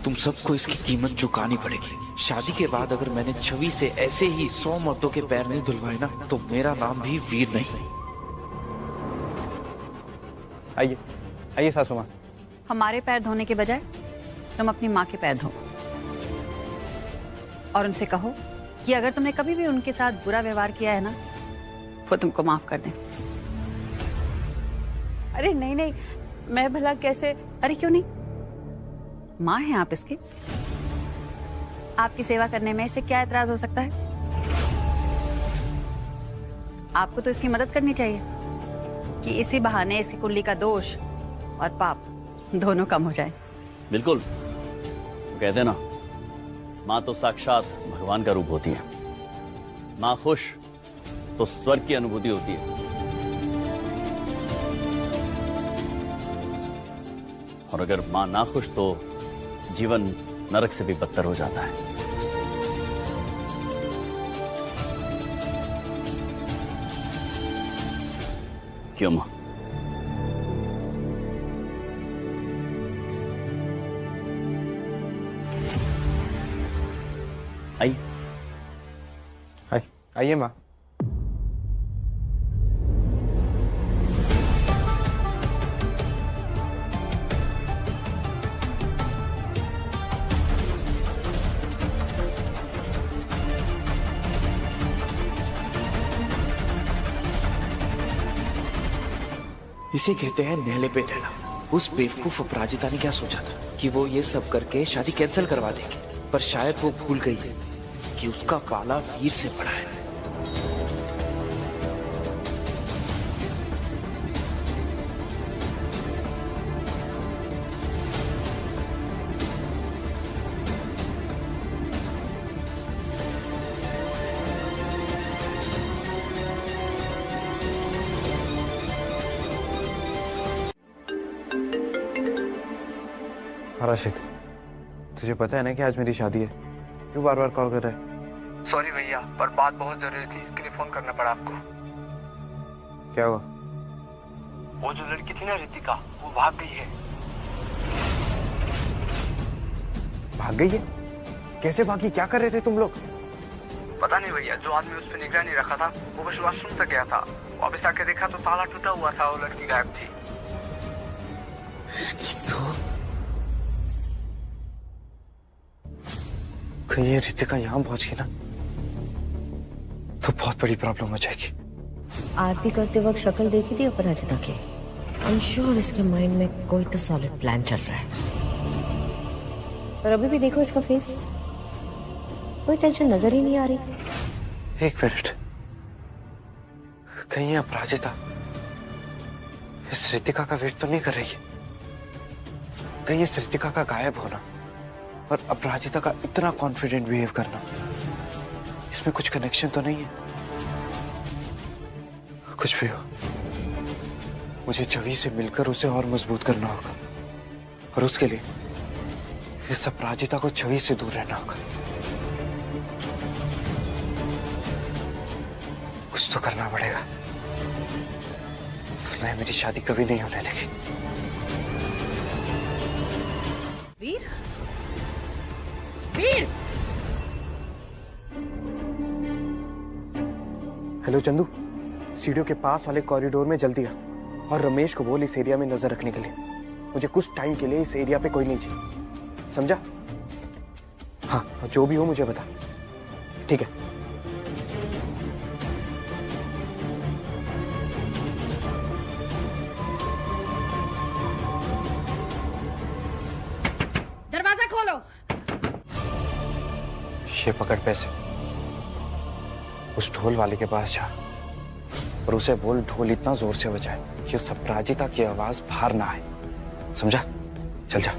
तुम सबको इसकी कीमत चुकानी पड़ेगी। शादी के बाद अगर मैंने छवि से ऐसे ही 100 मर्दों के पैर नहीं धुलवाए ना, तो मेरा नाम भी वीर नहीं। आइए सासू मां। हमारे पैर धोने के बजाय तुम अपनी माँ के पैर धो। और उनसे कहो कि अगर तुमने कभी भी उनके साथ बुरा व्यवहार किया है ना, वो तुमको माफ कर दें। अरे नहीं नहीं, मैं भला कैसे? अरे क्यों नहीं, माँ है आप इसके, आपकी सेवा करने में इसे क्या एतराज हो सकता है? आपको तो इसकी मदद करनी चाहिए कि इसी बहाने इसकी कुंडली का दोष और पाप दोनों कम हो जाए। बिल्कुल, कहते हैं ना, माँ तो साक्षात भगवान का रूप होती है। माँ खुश तो स्वर्ग की अनुभूति होती है, और अगर माँ ना खुश तो जीवन नरक से भी बदतर हो जाता है। क्यों माँ? आइए आइए माँ। इसे कहते हैं नहले पे दहला। उस बेवकूफ अपराजिता ने क्या सोचा था कि वो ये सब करके शादी कैंसिल करवा देगी, पर शायद वो भूल गई है कि उसका पाला वीर से पड़ा है। राशिद, तुझे पता है ना कि आज मेरी शादी है, क्यों बार बार कॉल कर रहा है? सॉरी भैया, पर बात बहुत जरूरी थी, इसके लिए फोन करना पड़ा आपको। क्या हुआ? वो जो लड़की थी ना रितिका, वो भाग गई है। भाग गई है? कैसे भागी? क्या कर रहे थे तुम लोग? पता नहीं भैया, जो आदमी उस पर निगरानी रखा था वो बस वॉशरूम तक गया था, वापस आके देखा तो ताला टूटा हुआ था, वो लड़की गायब थी। कहीं ये रितिका यहाँ पहुंच गई ना तो बहुत बड़ी प्रॉब्लम हो जाएगी। आरती करते वक्त शक्ल देखी थी अपराजिता की। आई एम श्योर इसके माइंड में कोई तो सॉलिड प्लान चल रहा है। पर अभी भी देखो इसका फेस, कोई टेंशन नजर ही नहीं आ रही। एक मिनट, कहीं ये अपराजिता इस रितिका का वेट तो नहीं कर रही है? कहीं इस रितिका का गायब होना और अपराजिता का इतना कॉन्फिडेंट बिहेव करना, इसमें कुछ कनेक्शन तो नहीं है? कुछ भी हो, मुझे छवि से मिलकर उसे और मजबूत करना होगा, और उसके लिए इस अपराजिता को छवि से दूर रहना होगा। कुछ तो करना पड़ेगा, वरना मेरी शादी कभी नहीं होने देगी। वीर, वीर! हेलो चंदू, सीढ़ियों के पास वाले कॉरिडोर में जल्दी आ, और रमेश को बोल इस एरिया में नजर रखने के लिए। मुझे कुछ टाइम के लिए इस एरिया पे कोई नहीं चाहिए, समझा? हाँ, जो भी हो मुझे बता, ठीक है? दरवाजा खोलो। ये पकड़ पैसे, उस ढोल वाले के पास जा और उसे बोल ढोल इतना जोर से बजाए कि उस अपराजिता की आवाज बाहर ना आए, समझा? चल जा।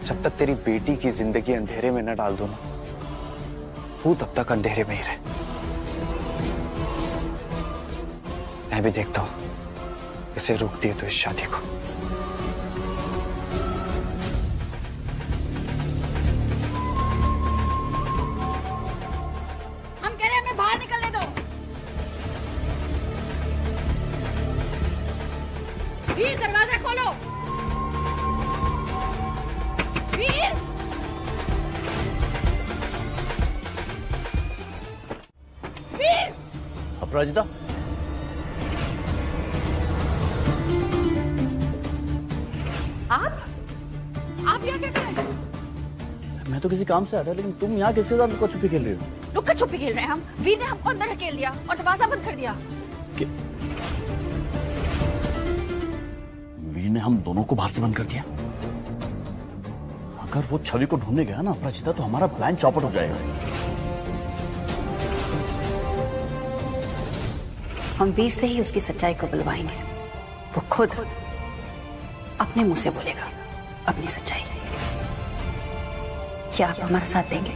जब तक तेरी बेटी की जिंदगी अंधेरे में न डाल दो ना, तू तब तक अंधेरे में ही रहे। मैं भी देखता हूं इसे रोकती है तो इस शादी को। बाहर निकलने दो। वीर, दरवाजा खोलो। वीर! वीर! अपराजिता, आप यहाँ क्या कर रहे हैं? तो किसी काम से आता है, लेकिन तुम यहाँ किसके साथ लुका छुपी खेल रही हो? लुका छुपी खेल रहे हैं हम। वीर ने हमको अंदर ढकेल दिया और दरवाजा बंद कर दिया। वीर ने हम दोनों को बाहर से बंद कर दिया? अगर वो छवि को ढूंढने गया ना अपराजिता, तो हमारा प्लान चौपट हो जाएगा। हम वीर से ही उसकी सच्चाई को बुलवाएंगे। वो खुद अपने मुंह से बोलेगा अपनी सच्चाई। क्या आप हमारा साथ देंगे?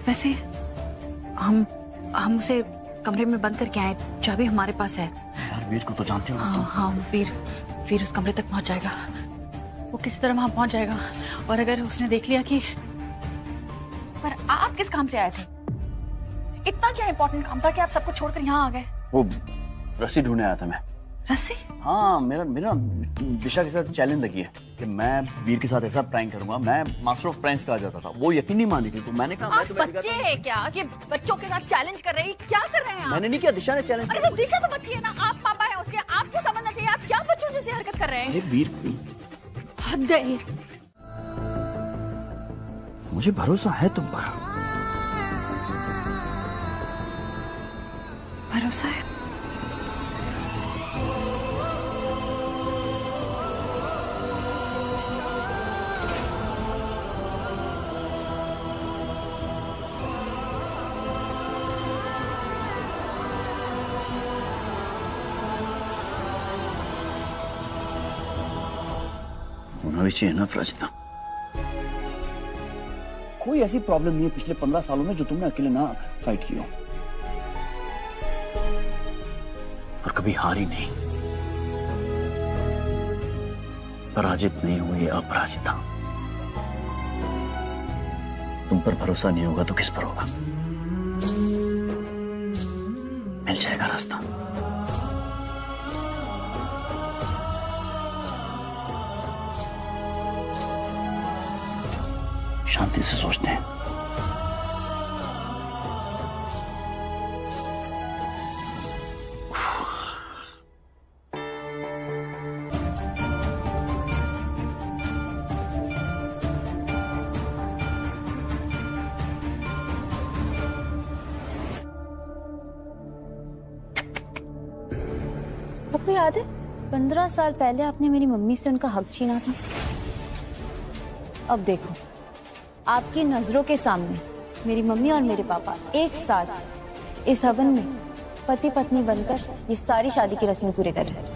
वैसे हम उसे कमरे में बंद करके आए, चाबी हमारे पास है। यार वीर को तो जानते हो ना? हाँ, वीर उस कमरे तक पहुंच जाएगा। वो किसी तरह वहां पहुंच जाएगा, और अगर उसने देख लिया कि... पर आप किस काम से आए थे? इतना क्या इंपॉर्टेंट काम था कि आप सबको छोड़कर यहाँ आ गए? वो रस्सी ढूंढने आया था मैं। रस्सी? हाँ, मेरा दिशा के साथ चैलेंज लगी है कि मैं वीर के साथ ऐसा प्रैंक करूंगा। मैं मास्टर ऑफ प्रैंक्स कहा जाता था, वो यकीन नहीं मान रही थी, तो मैंने कहा आप बच्चे हैं क्या कि बच्चों के साथ चैलेंज कर रहे हैं? क्या कर रहे हैं आप? मैंने नहीं किया, दिशा ने चैलेंज किया। अरे दिशा तो बच्ची है ना, आप पापा हैं उसके, आपको समझना चाहिए आप क्या बच्चों जैसी हरकत कर रहे हैं। अरे वीर, हद है। मुझे भरोसा है तुम पर। भरोसा है? होना भी चाहिए ना अपराजिता। कोई ऐसी प्रॉब्लम नहीं है पिछले 15 सालों में जो तुमने अकेले ना फाइट की हो, और कभी हारी नहीं, पराजित नहीं हुई अपराजिता। तुम पर भरोसा नहीं होगा तो किस पर होगा? मिल जाएगा रास्ता। शांति से सोचते हैं। आपको याद है 15 साल पहले आपने मेरी मम्मी से उनका हक छीना था? अब देखो, आपकी नजरों के सामने मेरी मम्मी और मेरे पापा एक साथ इस हवन में पति पत्नी बनकर ये सारी शादी की रस्में पूरे कर रहे हैं।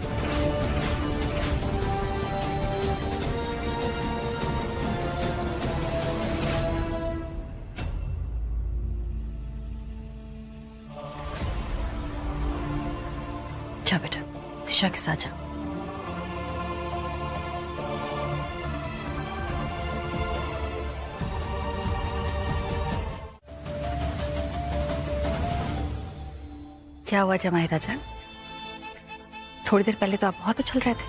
जा बेटा, दिशा के साथ जा। क्या हुआ जमाई राजा? थोड़ी देर पहले तो आप बहुत उछल रहे थे,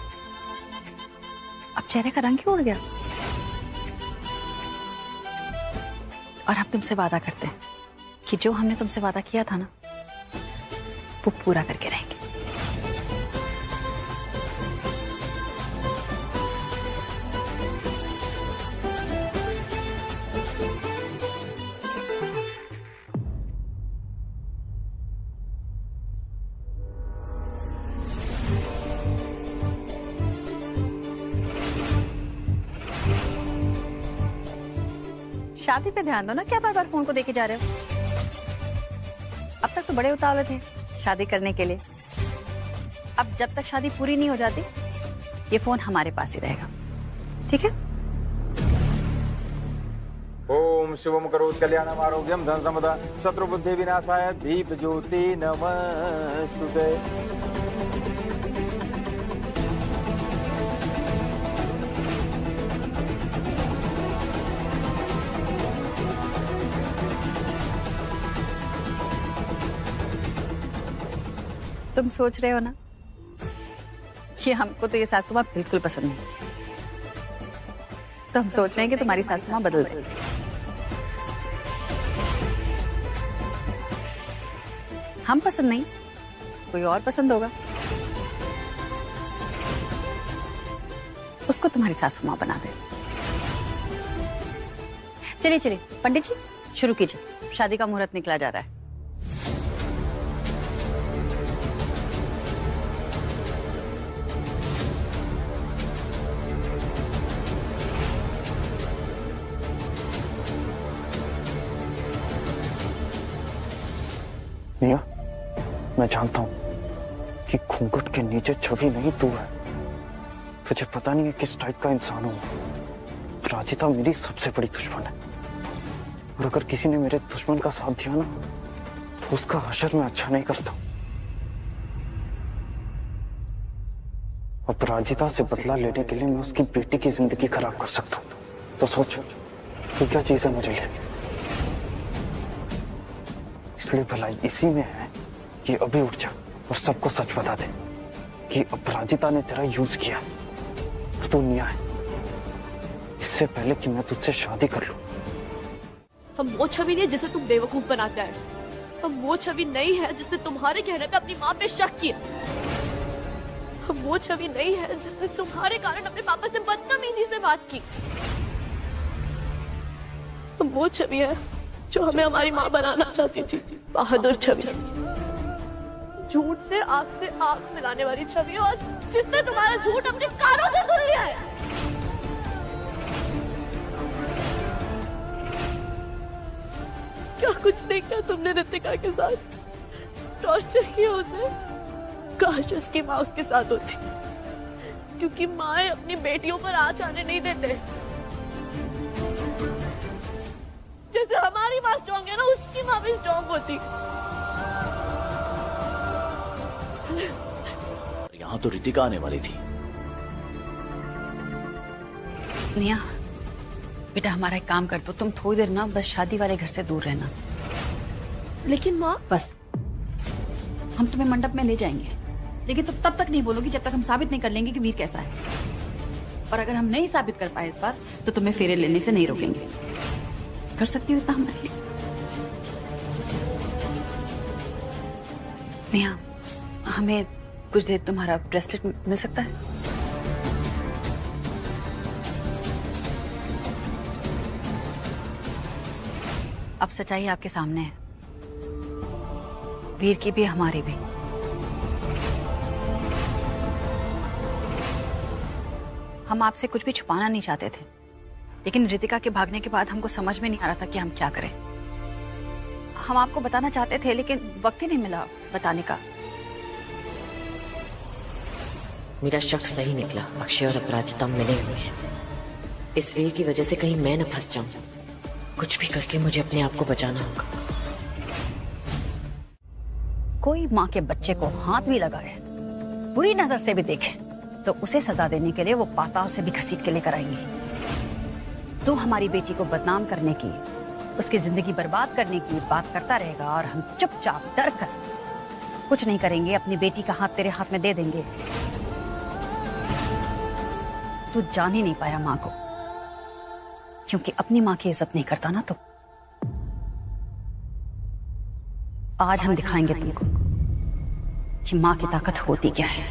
अब चेहरे का रंग क्यों उड़ गया? और हम तुमसे वादा करते हैं कि जो हमने तुमसे वादा किया था ना, वो पूरा करके रहेंगे। शादी पे ध्यान दो ना, क्या बार बार फोन को देके जा रहे हो? अब तक तो बड़े उतावले थे शादी करने के लिए, अब जब तक शादी पूरी नहीं हो जाती ये फोन हमारे पास ही रहेगा, ठीक है? ओम शिवम करोति कल्याणम आरोग्यम धन संपदा शत्रु बुद्धि विनाशाय दीप ज्योति नमस्तुते। तुम सोच रहे हो ना कि हमको तो ये सासू माँ बिल्कुल पसंद नहीं, तो हम सोच रहे हैं कि तुम्हारी सासू माँ बदल जाए। हम पसंद नहीं, कोई और पसंद होगा। को तुम्हारी सासू माँ बना दे। चलिए चलिए पंडित जी शुरू कीजिए, शादी का मुहूर्त निकला जा रहा है। निया, मैं जानता हूं कि घूंघट के नीचे छवि नहीं तू है। तुझे पता नहीं है किस टाइप का इंसान हूं। राजिता मेरी सबसे बड़ी दुश्मन है, और अगर किसी ने मेरे दुश्मन का साथ दिया ना तो उसका हशर मैं अच्छा नहीं करता। अपराजिता से बदला लेने के लिए मैं उसकी बेटी की जिंदगी खराब कर सकता हूं। तो सोच तू क्या चीज है मेरे लिए। इसलिए भलाई इसी में है कि अभी उठ जा और सबको सच बता दे कि अपराजिता ने तेरा यूज किया और तू निया है, इससे पहले कि मैं तुझसे शादी कर लूं। हम वो छवि नहीं है जिसे तुम बेवकूफ बनाता है। हम वो छवि नहीं है जिसने तुम्हारे कहने पे अपनी माँ पे शक किया। हम वो छवि नहीं है जिसने तुम्हारे कारण अपने पापा से बदतमीजी से बात की। हम वो छवि है जो हमें हमारी माँ बनाना चाहती थी, बहादुर छवि, झूठ से आंख मिलाने वाली छवि, और जिसने तुम्हारा झूठ अपने कानों से सुन लिया है। क्या कुछ नहीं किया तुमने रितिका के साथ? टॉर्चर किया उसे। काश उसकी माँ उसके साथ होती, क्योंकि माँ अपनी बेटियों पर आँच आने नहीं देते। जैसे हमारी माँ स्ट्रॉन्ग है ना, उसकी माँ भी स्ट्रॉन्ग होती। यहाँ तो रितिका आने वाली थी। निया बेटा हमारा एक काम कर दो, तुम थोड़ी देर ना बस शादी वाले घर से दूर रहना। लेकिन माँ, बस हम तुम्हें मंडप में ले जाएंगे, लेकिन तुम तब तक नहीं बोलोगी जब तक हम साबित नहीं कर लेंगे कि वीर कैसा है। और अगर हम नहीं साबित कर पाए इस बार तो तुम्हें फेरे लेने से नहीं रोकेंगे। कर सकती हो इतना हमारे लिए? नेहा हमें कुछ देर तुम्हारा ब्रेसलेट मिल सकता है? अब सच्चाई आपके सामने है, वीर की भी हमारी भी। हम आपसे कुछ भी छुपाना नहीं चाहते थे, लेकिन रितिका के भागने के बाद हमको समझ में नहीं आ रहा था कि हम क्या करें। हम आपको बताना चाहते थे लेकिन वक्त ही नहीं मिला बताने का। मेरा शक सही निकला, अक्षय और अपराजिता मिले हुए हैं। इस वीर की वजह से कहीं मैं न फंस जाऊं। कुछ भी करके मुझे अपने आप को बचाना होगा। कोई माँ के बच्चे को हाथ भी लगाए, बुरी नजर से भी देखे, तो उसे सजा देने के लिए वो पाताल से भी घसीट के लेकर आएंगी। तू हमारी बेटी को बदनाम करने की, उसकी जिंदगी बर्बाद करने की बात करता रहेगा और हम चुपचाप डर कर कुछ नहीं करेंगे, अपनी बेटी का हाथ तेरे हाथ में दे देंगे। तू जान ही नहीं पाया माँ को, क्योंकि अपनी माँ की इज्जत नहीं करता ना। तो आज हम दिखाएंगे तुमको कि माँ की ताकत होती क्या है।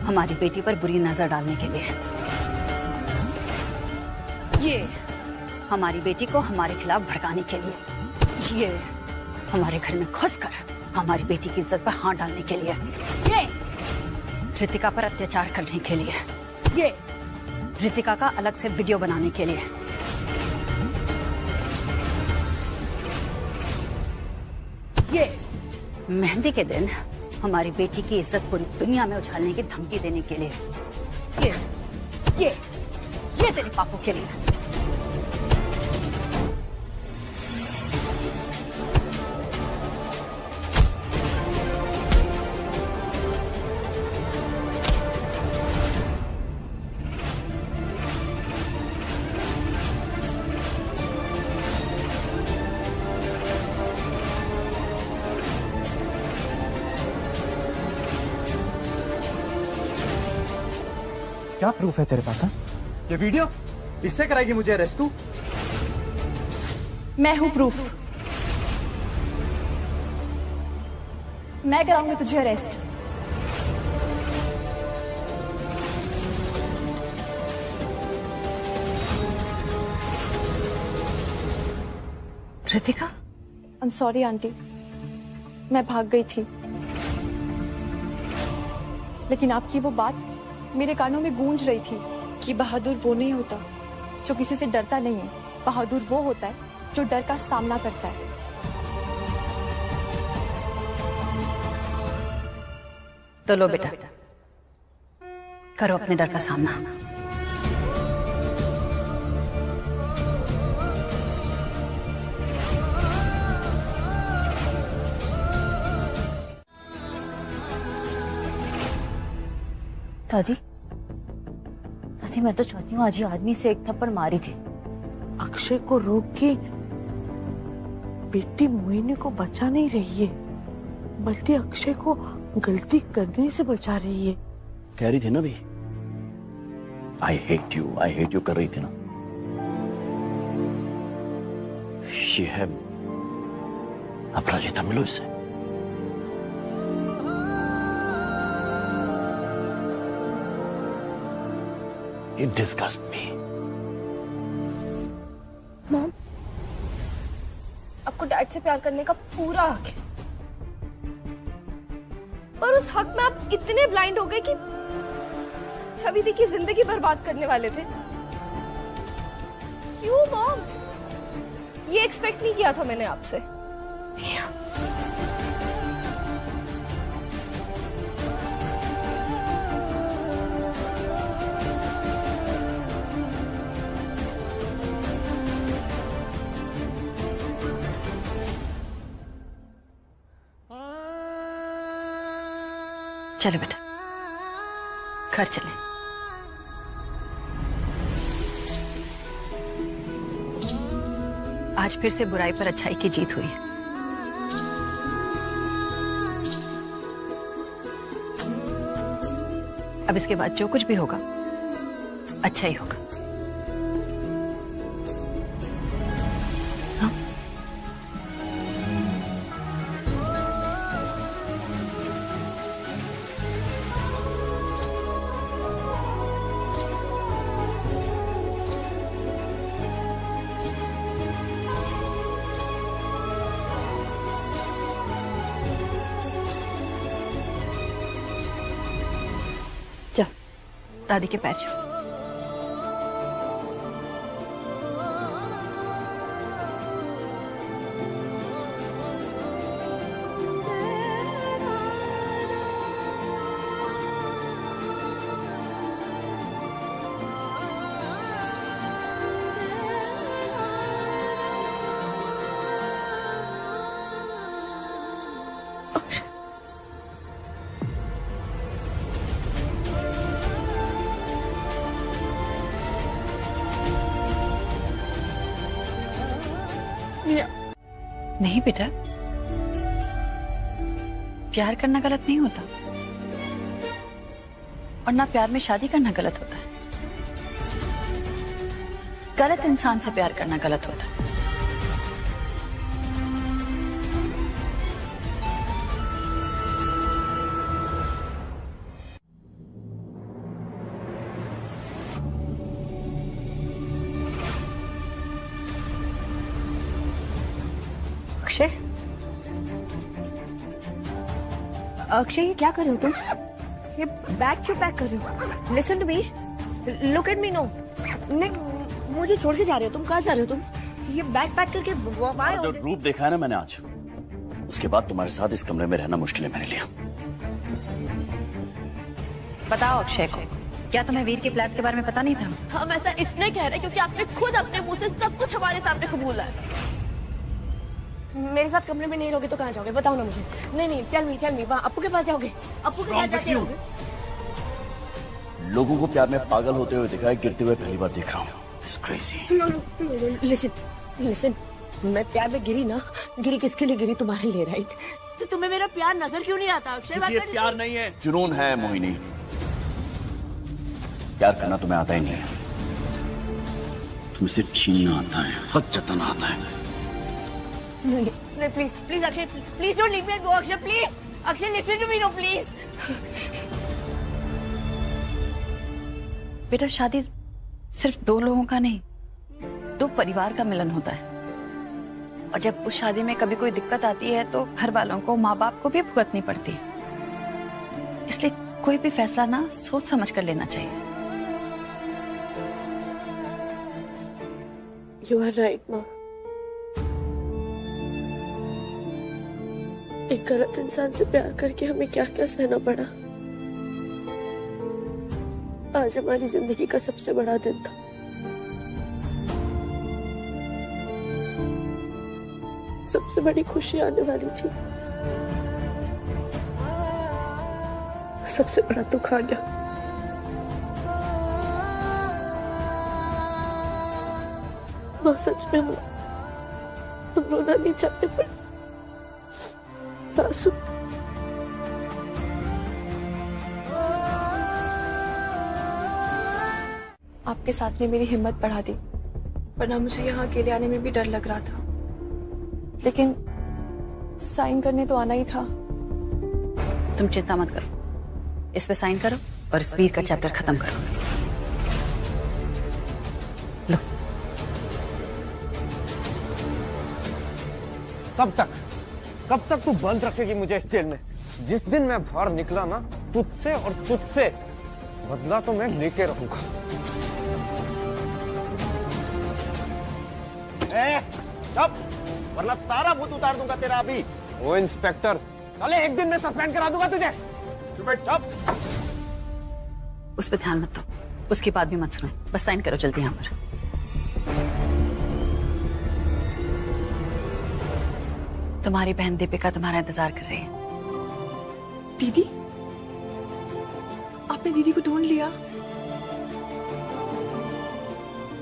हमारी बेटी पर बुरी नजर डालने के लिए, ये हमारी बेटी को हमारे खिलाफ भड़काने के लिए, ये हमारे घर में घुसकर हमारी बेटी की इज्जत पर हाथ डालने के लिए, ये रितिका पर अत्याचार करने के लिए, ये रितिका का अलग से वीडियो बनाने के लिए, ये मेहंदी के दिन हमारी बेटी की इज्जत पूरी दुनिया में उछालने की धमकी देने के लिए, ये तेरे पापों के लिए। क्या प्रूफ है तेरे पास? ये वीडियो, इससे कराएगी मुझे अरेस्ट तू? मैं हूं प्रूफ। मैं कराऊंगी तुझे arrest. Ritika, I am sorry aunty, मैं भाग गई थी, लेकिन आपकी वो बात मेरे कानों में गूंज रही थी कि बहादुर वो नहीं होता जो किसी से डरता नहीं है, बहादुर वो होता है जो डर का सामना करता है। तो लो बेटा, करो अपने डर का सामना। दादी, दादी मैं तो चाहती हूँ आज ही आदमी से एक थप्पड़ मारी थी। अक्षय को रोक के बेटी मोहिनी को बचा नहीं रही है, बल्कि अक्षय को गलती करने से बचा रही है। कह रही थी ना भी, आई हेट यू कर रही थी ना। ये है अपराजिता, मिलो इससे। It disgusts me. मॉम, आपको डैड से प्यार करने का पूरा हक है, पर उस हक में आप इतने ब्लाइंड हो गए कि छवि दी की जिंदगी बर्बाद करने वाले थे। क्यों मॉम? ये एक्सपेक्ट नहीं किया था मैंने आपसे। चलो बेटा, घर चले। आज फिर से बुराई पर अच्छाई की जीत हुई है। अब इसके बाद जो कुछ भी होगा अच्छा ही होगा। दादी के पैर छू। नहीं बेटा, प्यार करना गलत नहीं होता, और ना प्यार में शादी करना गलत होता है। गलत इंसान से प्यार करना गलत होता है। अक्षय, अक्षय ये क्या कर रहे हो तुम? ये बैग क्यों पैक कर रहे हो? Listen to me, look at me. No नहीं, मुझे छोड़ के जा रहे हो तुम? कहाँ जा रहे हो तुम? ये बैग पैक करके जो रूप देखा है ना मैंने आज, उसके बाद तुम्हारे साथ इस कमरे में रहना मुश्किल है मेरे लिए। बताओ अक्षय को, क्या तुम्हें वीर के प्लान्स के बारे में पता नहीं था? हम ऐसा इसलिए कह रहे हैं क्योंकि आपने खुद अपने मुंह से सब कुछ हमारे सामने कबूला है। मेरे साथ कमरे में नहीं रहोगे तो कहाँ जाओगे? बताओ ना मुझे। नहीं नहीं, टेल मी, वहाँ अप्पू के पास जाओगे? अप्पू के साथ जाके रहोगे? लोगों को प्यार में पागल होते हुए देखा है, गिरते हुए पहली बार देख रहा हूँ। It's crazy. लिसन, मैं प्यार में गिरी ना, गिरी किसके लिए गिरी? तुम्हारे लिए, राइट? तो तुम्हें मेरा प्यार नजर क्यों नहीं आता अक्षय? ये प्यार नहीं है, जुनून है मोहिनी। प्यार करना तुम्हें आता ही नहीं है, तुम्हें सिर्फ छीनना आता है, हक जताना आता है। नहीं, please Akshay, please don't leave me go Akshay, please Akshay listen to me no please. बेटा शादी सिर्फ दो लोगों का नहीं, दो परिवार का मिलन होता है। और जब उस शादी में कभी कोई दिक्कत आती है तो घर वालों को, माँ बाप को भी भुगतनी पड़ती है। इसलिए कोई भी फैसला ना सोच समझ कर लेना चाहिए। यू आर राइट माँ। एक गलत इंसान से प्यार करके हमें क्या क्या सहना पड़ा। आज हमारी जिंदगी का सबसे बड़ा दिन था। सबसे बड़ी खुशी आने वाली थी, सबसे बड़ा दुख आ गया। माँ सच में हम रोना नहीं चाहते पर आंसू। आपके साथ ने मेरी हिम्मत बढ़ा दी, वरना मुझे यहाँ अकेले आने में भी डर लग रहा था। लेकिन साइन करने तो आना ही था। तुम चिंता मत करो, इस पे साइन करो और इस वीर का चैप्टर खत्म करो। लो। कब तक तू बंद रखेगी मुझे इस जेल में? जिस दिन मैं बाहर निकला ना, तुझसे और तुझसे बदला तो मैं लेके रहूंगा। चुप, वरना सारा भूत उतार दूंगा तेरा अभी। ओ इंस्पेक्टर, साले एक दिन में सस्पेंड करा दूंगा तुझे। चुप। उस पर ध्यान मत दो, उसकी बात भी मत सुनो, बस साइन करो जल्दी यहाँ पर। तुम्हारी बहन दीपिका तुम्हारा इंतजार कर रही है। दीदी, आपने दीदी को ढूंढ लिया?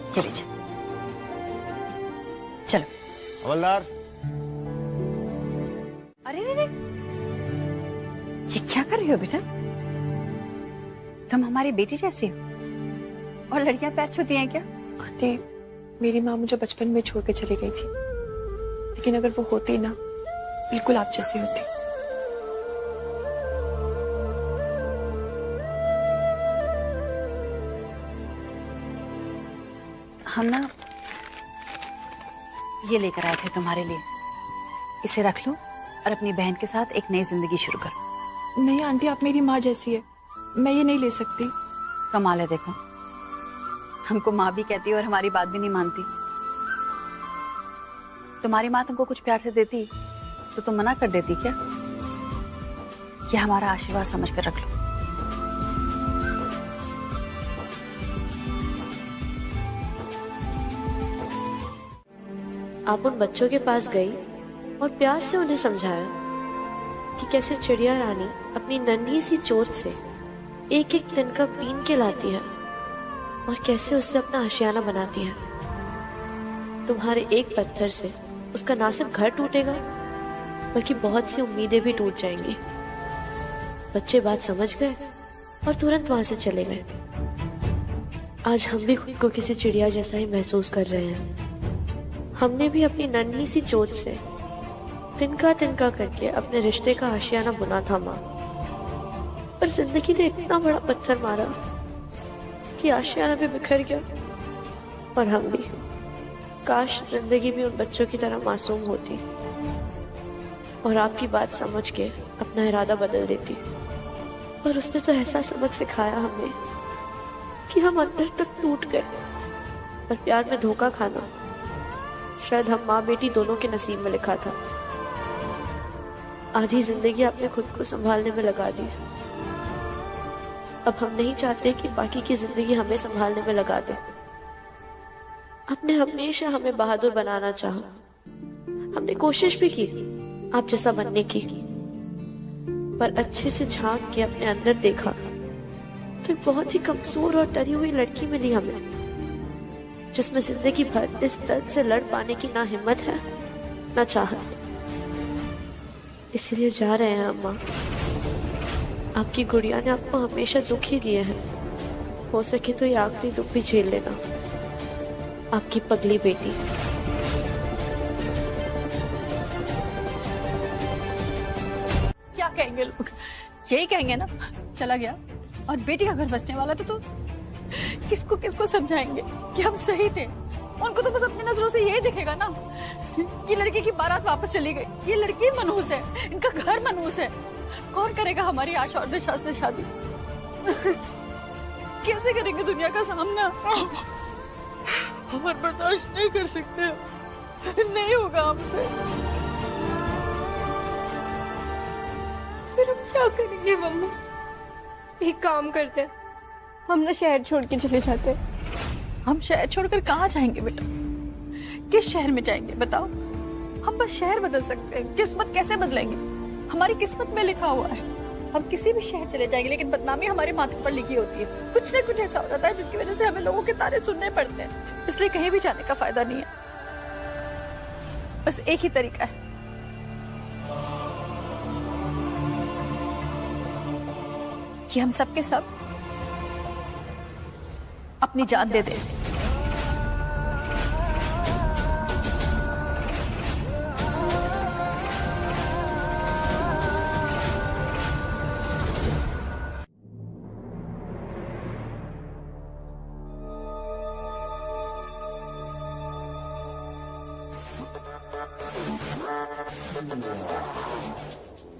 ये लीजिए, चलो। हवलदार। अरे रे, ये क्या कर रही हो बेटा? तुम हमारी बेटी जैसी हो, और लड़कियां पैर छूती हैं क्या? आंटी, मेरी माँ मुझे बचपन में छोड़ के चली गई थी, लेकिन अगर वो होती ना, बिल्कुल आप जैसी होती। हम ना ये लेकर आए थे तुम्हारे लिए, इसे रख लो और अपनी बहन के साथ एक नई जिंदगी शुरू करो। नहीं आंटी, आप मेरी माँ जैसी है, मैं ये नहीं ले सकती। कमाल है, देखो हमको माँ भी कहती है और हमारी बात भी नहीं मानती। तुम्हारी माँ तुमको कुछ प्यार से देती तो तुम मना कर देती क्या? ये हमारा आशीर्वाद समझ कर रख लो। आप उन बच्चों के पास गई और प्यार से उन्हें समझाया कि कैसे चिड़िया रानी अपनी नन्ही सी चोंच से एक एक तिनका बीन के लाती है और कैसे उससे अपना आशियाना बनाती है। तुम्हारे एक पत्थर से उसका ना सिर्फ घर टूटेगा बल्कि बहुत सी उम्मीदें भी टूट जाएंगी। बच्चे बात समझ गए और तुरंत वहां से चले गए। आज हम भी खुद को किसी चिड़िया जैसा ही महसूस कर रहे हैं। हमने भी अपनी नन्ही सी चोंच से तिनका तिनका करके अपने रिश्ते का आशियाना बुना था माँ, पर जिंदगी ने इतना बड़ा पत्थर मारा कि आशियाना भी बिखर गया। और हम भी, काश जिंदगी भी उन बच्चों की तरह मासूम होती और आपकी बात समझ के अपना इरादा बदल देती। पर उसने तो ऐसा सबक सिखाया हमें कि हम अंदर तक टूट गए। पर प्यार में धोखा खाना शायद हम माँ बेटी दोनों के नसीब में लिखा था। आधी जिंदगी आपने खुद को संभालने में लगा दी। अब हम नहीं चाहते कि बाकी की जिंदगी हमें संभालने में लगा दे। आपने हमेशा हमें बहादुर बनाना चाहा। हमने कोशिश भी की आप जैसा बनने की, पर अच्छे से झांक के अपने अंदर देखा तो एक बहुत ही कमजोर और डरी हुई लड़की मिली हमें, जिसमें जिंदगी भर इस दर्द से लड़ पाने की ना हिम्मत है ना चाहत। इसलिए जा रहे हैं अम्मा। आपकी गुड़िया ने आपको हमेशा दुख ही दिए हैं, हो सके तो ये आखिरी दुख भी झेल लेना। आपकी पगली बेटी। क्या कह कहेंगे लोग? यही कहेंगे ना, चला गया और बेटी का घर बसने वाला तो किसको किसको समझाएंगे कि हम सही थे? उनको तो बस अपनी नजरों से यही दिखेगा ना कि लड़की की बारात वापस चली गई, ये लड़की मनहूस है, इनका घर मनहूस है। कौन करेगा हमारी आशा और दिशा से शादी? कैसे करेंगे दुनिया का सामना? हम बर्दाश्त नहीं कर सकते, नहीं होगा हमसे। फिर हम क्या करेंगे मम्मा? एक काम करते हैं, हम ना शहर छोड़ के चले जाते हैं। हम शहर छोड़कर कहाँ जाएंगे बेटा? किस शहर में जाएंगे बताओ? हम बस शहर बदल सकते हैं, किस्मत कैसे बदलेंगे? हमारी किस्मत में लिखा हुआ है हम किसी भी शहर चले जाएंगे, लेकिन बदनामी हमारे माथे पर लिखी होती है। कुछ न कुछ ऐसा हो जाता है जिसकी वजह से हमें लोगों के तारे सुनने पड़ते हैं। इसलिए कहीं भी जाने का फायदा नहीं है, बस एक ही तरीका है, कि हम सबके सब अपनी जान दे दें।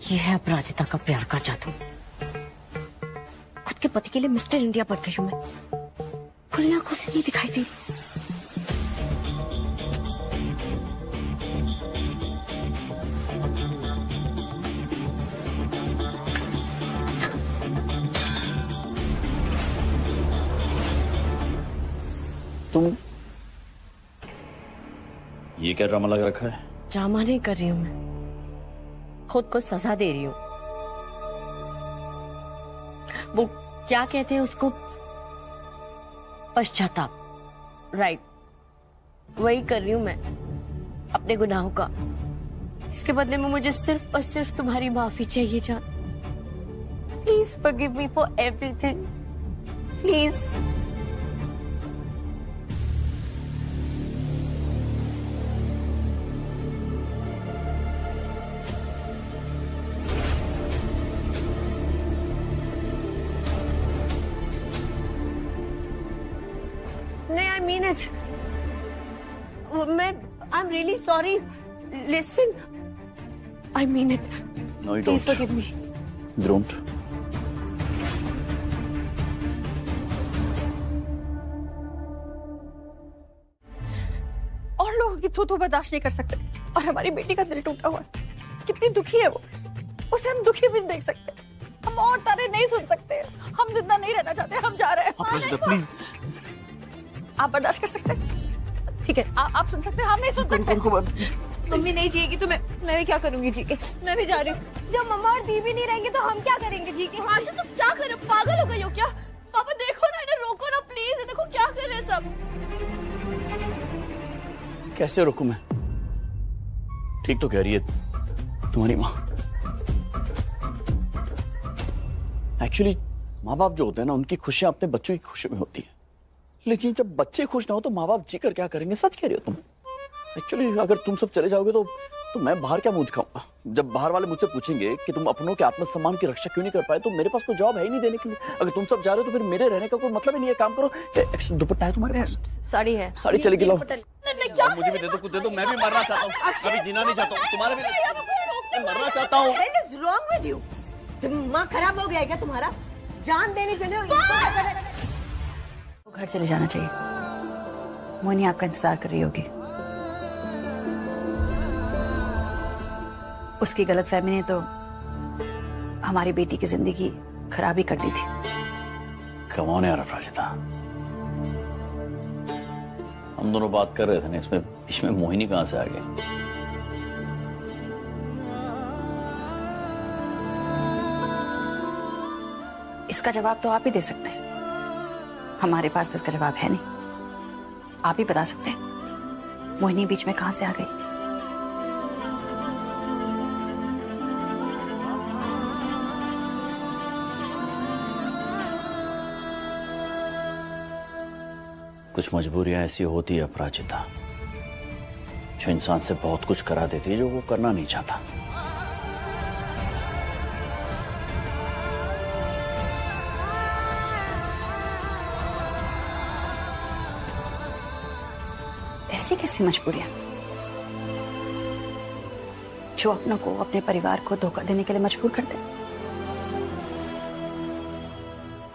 ये है अपराजिता का प्यार का जादू। खुद के पति के लिए मिस्टर इंडिया बन गई हूं मैं, खुली आंखों से नहीं दिखाई दे रही। तुम ये क्या ड्रामा लगा रखा है? ड्रामा नहीं कर रही हूं मैं, खुद को सजा दे रही हूं। वो क्या कहते हैं उसको, पश्चाताप, राइट, वही कर रही हूं मैं अपने गुनाहों का। इसके बदले में मुझे सिर्फ और सिर्फ तुम्हारी माफी चाहिए जान। Please forgive me for everything, please. I mean it. I'm really sorry. Listen. I mean it. No, you Please don't. forgive me. Don't. और लोगों की थू बर्दाश्त नहीं कर सकते, और हमारी बेटी का दिल टूटा हुआ है। कितनी दुखी है वो, उसे हम दुखी भी नहीं देख सकते। हम और तारे नहीं सुन सकते। हम जिंदा नहीं रहना चाहते, हम जा रहे हैं। प्लीज आप बर्दाश्त कर सकते हैं? ठीक है, आप सुन सकते हैं, हम नहीं सुन सकते। मम्मी नहीं जिएगी तो मैं भी क्या करूंगी जी के? मैं भी जा रही हूँ। जब मम्मा और दी भी नहीं रहेंगे तो हम क्या करेंगे जी के? आशा तुम क्या कर रहे हो? पागल हो गई हो क्या? पापा देखो ना, इन्हें रोको ना प्लीज। देखो क्या कर रहे हैं सब। कैसे रोकूं मैं? ठीक तो कह रही है तुम्हारी माँ। एक्चुअली माँ बाप जो होते हैं ना, उनकी खुशियां अपने बच्चों की खुशी में होती है, लेकिन जब बच्चे खुश ना हो तो माँ बाप जी कर क्या करेंगे? सच कह रही हो तुम। एक्चुअली अगर तुम सब चले जाओगे तो मैं बाहर क्या मुंह दिखाऊंगा? जब बाहर वाले मुझसे पूछेंगे कि तुम अपनों के आत्मसम्मान की रक्षा क्यों नहीं कर पाए, तो मेरे पास कोई जॉब है ही नहीं देने के लिए। अगर तुम सब जा रहे हो तो फिर मेरे रहने का कोई मतलब ही नहीं है। काम करो, दुपट्टा है तुम्हारे पास? साड़ी है। साड़ी चलेगी, लो। क्या मुझे भी दे दो, कुछ दे दो। मैं भी मरना चाहता हूँ, अभी जीना नहीं चाहता हूँ। तुम्हारा भी मैं मरना चाहता हूँ। wrong with you? दिमाग खराब हो गया है क्या तुम्हारा? जान देने चले हो? घर चले जाना चाहिए। मोहिनी आपका इंतजार कर रही होगी। उसकी गलतफहमी ने तो हमारी बेटी की जिंदगी खराब ही कर दी थी। कौन है यार अपराजिता? हम दोनों बात कर रहे थे ना, इसमें मोहिनी कहां से आ गई? इसका जवाब तो आप ही दे सकते हैं, हमारे पास तो इसका जवाब है नहीं। आप ही बता सकते हैं मोहिनी बीच में कहां से आ गई। कुछ मजबूरियां ऐसी होती है अपराजिता, जो इंसान से बहुत कुछ करा देती है जो वो करना नहीं चाहता। ऐसी कैसी मजबूरियां जो अपनों को, अपने परिवार को धोखा देने के लिए मजबूर कर दे?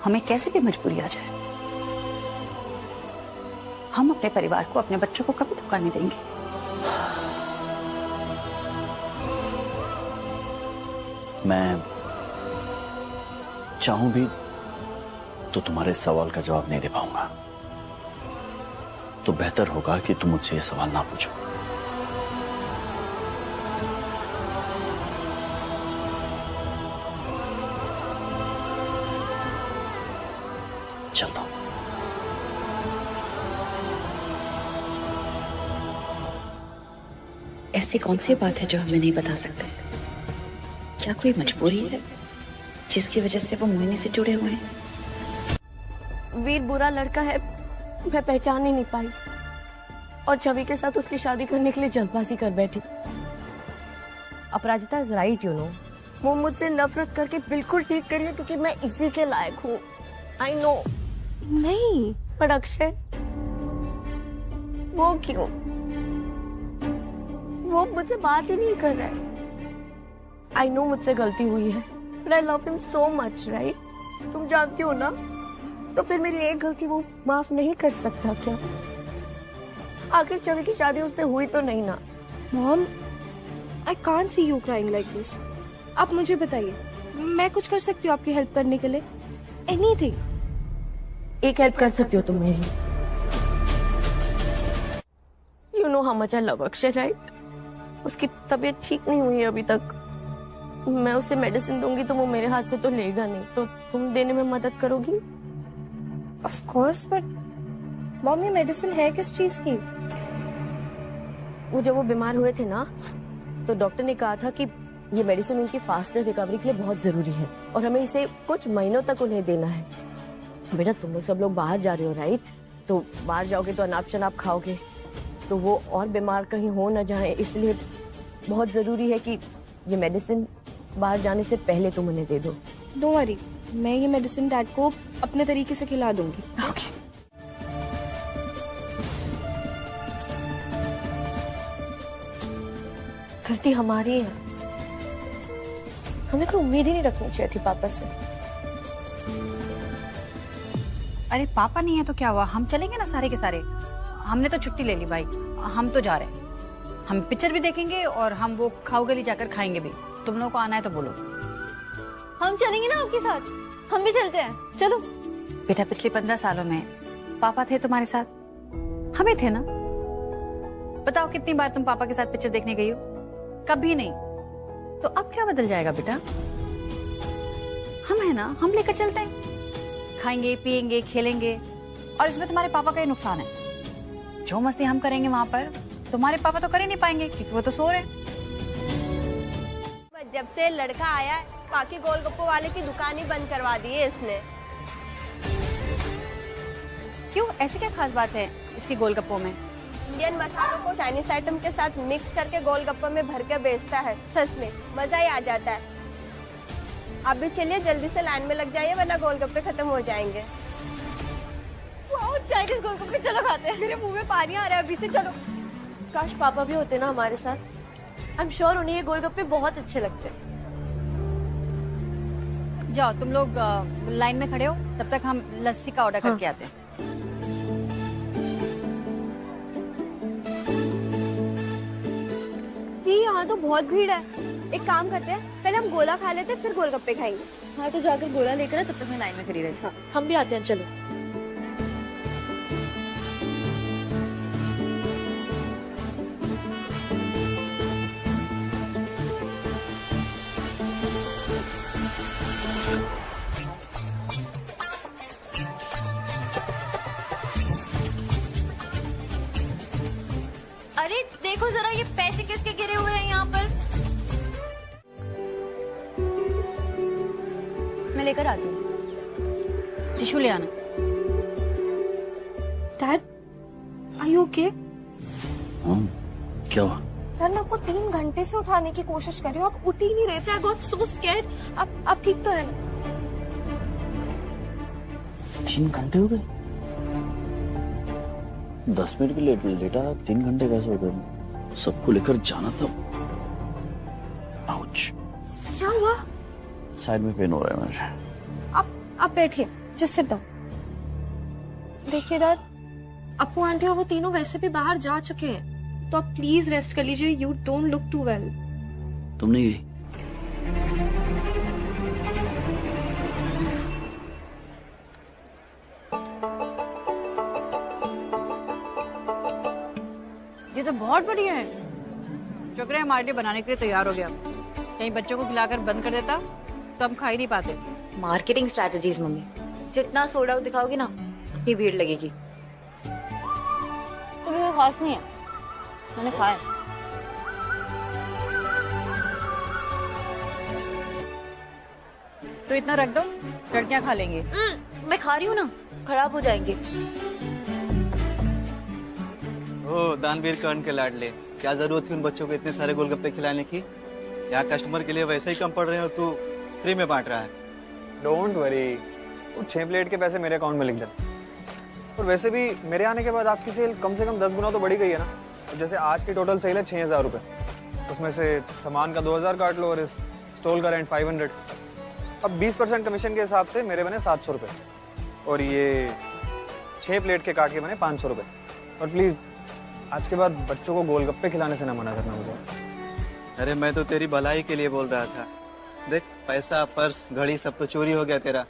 हमें कैसी भी मजबूरी आ जाए, हम अपने परिवार को, अपने बच्चों को कभी धोखा नहीं देंगे। मैं चाहूं भी तो तुम्हारे सवाल का जवाब नहीं दे पाऊंगा। तो बेहतर होगा कि तुम मुझसे ये सवाल ना पूछो। चलता हूं। ऐसी कौन सी बात है जो हमें नहीं बता सकते? क्या कोई मजबूरी है जिसकी वजह से वो मोहिनी से जुड़े हुए हैं? वीर बुरा लड़का है, मैं पहचान ही नहीं पाई और छवि के साथ उसकी शादी करने के लिए जल्दबाजी कर बैठी। अपराजिता इज राइट, यू नो। वो मुझसे नफरत करके बिल्कुल ठीक करी है क्योंकि मैं इसी के लायक हूँ। I know. नहीं, पर अक्षय वो क्यों? वो मुझसे बात ही नहीं कर रहा है। आई नो मुझसे गलती हुई है, but I love him so much, right? तुम जानती हो ना? तो फिर मेरी एक गलती वो माफ नहीं कर सकता क्या? आखिर छवि की शादी उससे हुई तो नहीं ना? Mom, I can't see you crying like this. आप मुझे बताइए, मैं कुछ कर सकती हूँ आपकी हेल्प करने के लिए? Anything. एक हेल्प कर सकती हो तुम मेरी? You know how much I love Akshay, right? उसकी तबीयत ठीक नहीं हुई है अभी तक। मैं उसे मेडिसिन दूंगी तो वो मेरे हाथ से तो लेगा नहीं, तो तुम देने में मदद करोगी? Of course, but मॉम ये मेडिसिन है किस चीज की? वो जब वो बीमार हुए थे ना, तो डॉक्टर ने कहा था कि ये मेडिसिन उनकी फास्टर रिकवरी के लिए बहुत जरूरी है और हमें इसे कुछ महीनों तक उन्हें देना है। बेटा तुम लोग सब लोग बाहर जा रहे हो, राइट? तो बाहर जाओगे तो अनाप शनाप खाओगे, तो वो और बीमार कहीं हो ना जाए, इसलिए बहुत जरूरी है कि ये मेडिसिन बाहर जाने से पहले तुम उन्हें दे दो। डोंट वरी, मैं ये मेडिसिन डैड को अपने तरीके से खिला दूंगी। ओके। गलती हमारी है, हमें कोई उम्मीद ही नहीं रखनी चाहिए थी पापा से। अरे पापा नहीं है तो क्या हुआ, हम चलेंगे ना सारे के सारे। हमने तो छुट्टी ले ली भाई, हम तो जा रहे हैं। हम पिक्चर भी देखेंगे और हम वो खाऊ गली जाकर खाएंगे भी। तुम लोगों को आना है तो बोलो। हम चलेंगे ना आपके साथ, हम भी चलते हैं, चलो। बेटा पिछले 15 सालों में पापा थे तुम्हारे साथ, हमें थे ना। बताओ कितनी बार तुम पापा के साथ पिक्चर देखने गई हो? कभी नहीं। तो अब क्या बदल जाएगा बेटा? हम है ना, हम लेकर चलते हैं, खाएंगे पिएंगे खेलेंगे। और इसमें तुम्हारे पापा का ही नुकसान है। जो मस्ती हम करेंगे वहां पर तुम्हारे पापा तो कर ही नहीं पाएंगे क्योंकि वो तो सो रहे हैं। जब से लड़का आया बाकी गोलगप्पे वाले की दुकान ही बंद करवा दी है इसने। क्यों, ऐसी क्या खास बात है इसके गोलगप्पों में? इंडियन मसालों को चाइनीज आइटम के साथ मिक्स करके गोलगप्पे में भर के बेचता है। सच में मजा ही आ जाता है। आप भी चलिए, जल्दी से लाइन में लग जाइए वरना गोलगप्पे खत्म हो जाएंगे। चाइनीज गोलगप्पे चलो खाते हैं। मेरे मुंह में पानी आ रहा है अभी से, चलो। काश पापा भी होते ना हमारे साथ। आई एम श्योर उन्हें ये गोलगप्पे बहुत अच्छे लगते। जाओ तुम लोग लाइन में खड़े हो, तब तक हम लस्सी का ऑर्डर करके आते हैं। यहाँ तो बहुत भीड़ है। एक काम करते हैं, पहले हम गोला खा लेते हैं फिर गोलगप्पे खाएंगे। हाँ तो जाकर गोला लेकर तब तक मैं लाइन में खड़ी रही। हाँ, हम भी आते हैं, चलो। अरे देखो जरा ये पैसे किसके गिरे हुए हैं यहाँ पर। मैं लेकर आती हूँ। टिश्यू ले आना। Dad, are you okay? क्या हुआ? यार मैं आपको 3 घंटे से उठाने की कोशिश कर रही हूँ, आप उठ ही नहीं रहे थे। I got so scared. आप ठीक तो है? 3 घंटे हो गए? 10 मिनट के लिए लेटा 3 घंटे कैसे हो गए? सबको लेकर जाना था। आउच। क्या हुआ? साइड में पेन हो रहा है मुझे। आप बैठिए, जस्ट सिट डाउन। देखिए डैड, अप्पू आंटी और वो तीनों वैसे भी बाहर जा चुके हैं, तो आप प्लीज रेस्ट कर लीजिए। You don't look too well. तुम नहीं गई? ये तो बहुत बढ़िया है। शुक्र है हमारे लिए बनाने के लिए तैयार हो गया। कहीं बच्चों को खिलाकर बंद कर देता तो हम खा ही नहीं पाते। मार्केटिंग स्ट्रेटजीज मम्मी, जितना सोडा दिखाओगी ना उतनी भीड़ लगेगी। तो मुझे खास नहीं है, मैंने खाया। तो इतना रख दो, लड़कियां खा लेंगे। मैं खा रही हूँ ना, खराब हो जाएंगे। ओ दानवीर कर्ण के लाडले, क्या जरूरत थी उन बच्चों को इतने सारे गोलगप्पे खिलाने की? यहाँ कस्टमर के लिए वैसे ही कम पड़ रहे हो, तू फ्री में बांट रहा है। डोंट वरी, वो 6 प्लेट के पैसे मेरे अकाउंट में लिख दे। और वैसे भी मेरे आने के बाद आपकी सेल कम से कम 10 गुना तो बढ़ी गई है ना। तो जैसे आज की टोटल सेल है 6000 रुपये, उसमें से सामान का 2000 काट लो और इस स्टॉल का रेंट 500। अब 20% कमीशन के हिसाब से मेरे बने 700 रुपये, और ये 6 प्लेट के काट के बने 500 रुपये। और प्लीज़ आज के बाद बच्चों को गोलगप्पे खिलाने से ना मना करना मुझे। अरे मैं तो तेरी भलाई के लिए बोल रहा था। देख, पैसा, पर्स, घड़ी सब तो चोरी हो गया तेरा।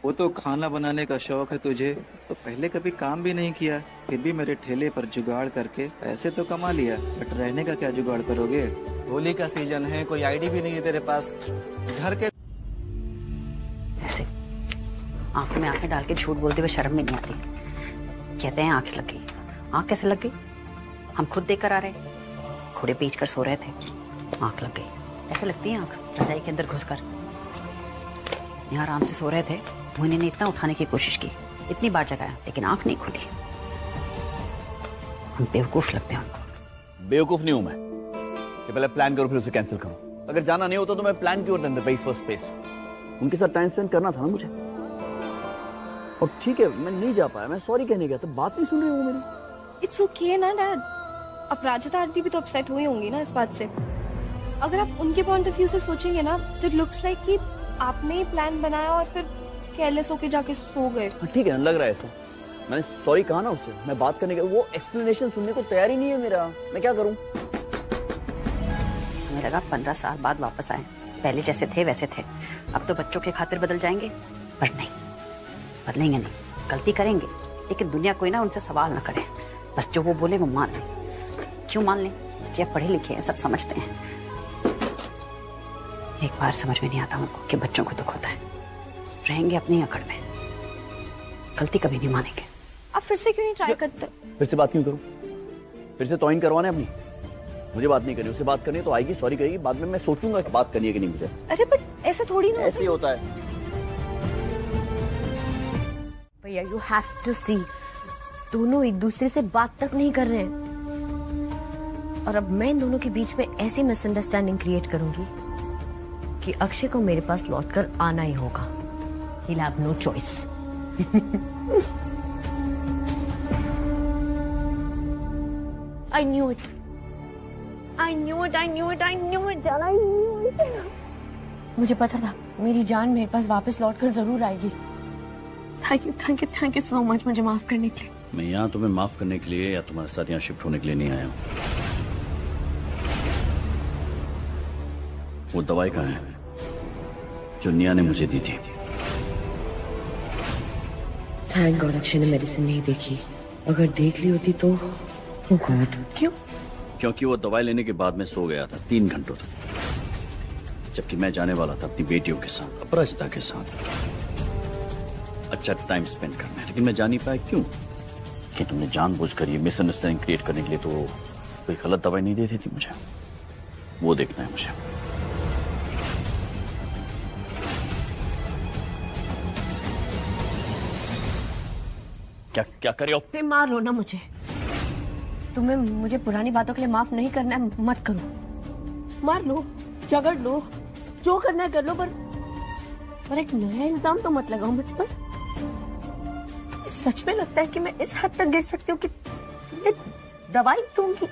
वो तो खाना बनाने का शौक है तुझे, तो पहले कभी काम भी नहीं किया, फिर भी मेरे ठेले पर जुगाड़ करके पैसे तो कमा लिया, बट रहने का क्या जुगाड़ करोगे? होली का सीजन है, कोई आईडी भी नहीं है तेरे पास। घर के ऐसे आंखों में आंखें डाल के झूठ बोलते हुए शर्म नहीं आती। कहते हैं आंखें लग गई। आंख कैसे लग गई? हम खुद देख कर आ रहे, घोड़े पीट कर सो रहे थे, आंख लग गई। ऐसे लगती है आंख रजाई के अंदर घुसकर। यहाँ आराम से सो रहे थे, मोहिनी ने इतना उठाने की कोशिश की, इतनी बार जगाया, लेकिन आंख नहीं खुली। हम बेवकूफ लगते हैं उनको। बेवकूफ नहीं हूं मैं कि पहले प्लान करूं फिर उसे कैंसिल करूं। अगर जाना नहीं होता तो मैं प्लान क्यों करता भाई? फर्स्ट प्लेस उनके साथ टाइम स्पेंड करना था ना मुझे। और ठीक है, मैं नहीं जा पाया, मैं सॉरी कहने गया था, बात नहीं सुन रही हूँ मेरी। इट्स ओके ना डैड। अपराजिता आंटी भी तो अपसेट हुई होंगी ना इस बात से। अगर आप उनके पॉइंट ऑफ व्यू से सोचेंगे ना, तो इट लुक्स लाइक कि आपने ही प्लान बनाया और फिर केयरलेस होके जाके सो गए। ठीक है ना, लग रहा है ऐसा। मैंने सॉरी कहा ना उससे, मैं बात करने का, वो एक्सप्लेनेशन सुनने को तैयार ही नहीं है मेरा। मैं क्या करूं? हमें लगा 15 साल बाद वापस आए, पहले जैसे थे वैसे थे। अब तो बच्चों के खातिर बदल जाएंगे, पर नहीं, बदलेंगे नहीं। गलती करेंगे, लेकिन दुनिया कोई ना उनसे सवाल ना करे, बस जो वो बोले वो मान लें। क्यों मान लें? बच्चे पढ़े लिखे हैं, सब समझते हैं। एक बार समझ में नहीं आता उनको कि बच्चों को दुख होता है, रहेंगे अपनी अकड़ में, गलती कभी नहीं मानेंगे। आप फिर से क्यों नहीं ट्राई करते? फिर से बात क्यों करूं? फिर से तौहीन करवाना है अपनी? मुझे बात नहीं करनी, उससे बात करनी है तो आएगी, सॉरी कहेगी, बाद में मैं सोचूंगा कि बात करनी है कि नहीं मुझे। अरे बट ऐसा थोड़ी ना ऐसे ही होता है भैया। यू हैव टू सी, दोनों एक दूसरे से बात तक नहीं कर रहे हैं, और अब मैं इन दोनों के बीच में ऐसी मिसअंडरस्टैंडिंग क्रिएट करूंगी कि अक्षय को मेरे पास लौटकर आना ही होगा। He'll have no choice. I knew it. I knew it. I knew it. I knew it. जान, I knew it. मुझे पता था मेरी जान मेरे पास वापस लौटकर जरूर आएगी। थैंक यू सो मच मुझे माफ करने के लिए। मैं यहाँ तुम्हें माफ करने के लिए या तुम्हारे साथ यहाँ शिफ्ट होने के लिए नहीं आया हूँ। वो दवाई कहाँ है जो निया ने मुझे दी थी? थैंक गॉड अक्षय ने मेडिसिन नहीं देखी, अगर देख ली होती तो oh God. क्यों? क्योंकि वो दवाई लेने के बाद मैं सो गया था 3 घंटों तक, जबकि मैं जाने वाला था अपनी बेटियों के साथ, अपराजिता के साथ अच्छा टाइम स्पेंड करना है, लेकिन मैं जा नहीं पाया। क्यों? कि तुमने जानबूझकर ये मिसअंडरस्टैंडिंग क्रिएट करने के लिए तो कोई गलत दवाई नहीं देती थी मुझे, वो देखना है मुझे। क्या कर रहे हो? मार लो ना मुझे, तुम्हें मुझे पुरानी बातों के लिए माफ नहीं करना है, मत करो। मार लो, झगड़ लो, जो करना है कर लो, पर एक नया इल्जाम तो मत लगाओ मुझ पर। सच में लगता है कि मैं इस हद तक गिर सकती हूँ कि मैं दवाई दूंगी?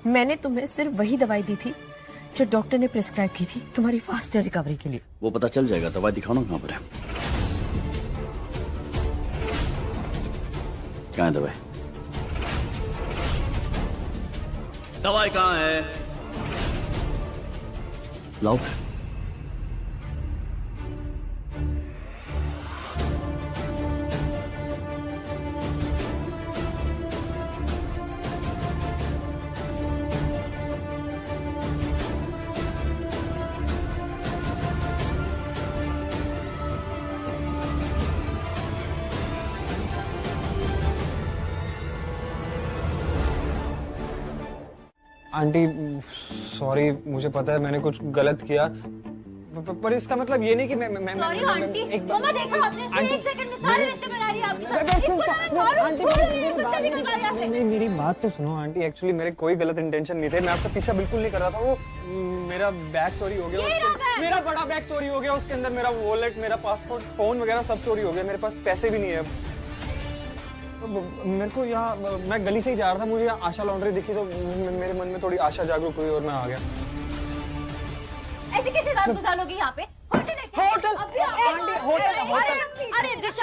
मैंने तुम्हें सिर्फ वही दवाई दी थी जो डॉक्टर ने प्रिस्क्राइब की थी तुम्हारी फास्टर रिकवरी के लिए। वो पता चल जाएगा, दवाई दिखाओ ना कहाँ पर है। कहाँ है दवाई? दवाई कहाँ है? लाओ। आंटी सॉरी, मुझे पता है मैंने कुछ गलत किया, पर इसका मतलब ये नहीं कि मैं सॉरी आंटी, मम्मा देखो आपने सिर्फ 1 सेकंड में सारे रिश्ते बना रही है आपके साथ। नहीं, मेरी बात तो सुनो आंटी। एक्चुअली मेरे कोई गलत इंटेंशन नहीं थे, मैं आपका पीछा बिल्कुल नहीं कर रहा था। वो मेरा बैग चोरी हो गया, मेरा बड़ा बैग चोरी हो गया, उसके अंदर मेरा वॉलेट, मेरा पासपोर्ट, फोन वगैरह सब चोरी हो गया। मेरे पास पैसे भी नहीं है। मेरे को यहाँ, मैं गली से ही जा रहा था, मुझे यहाँ आशा लॉन्ड्री दिखी तो मेरे मन में थोड़ी आशा जागरूक हुई और मैं आ गया। ऐसे कैसे रात गुजार लोगे यहाँ पे?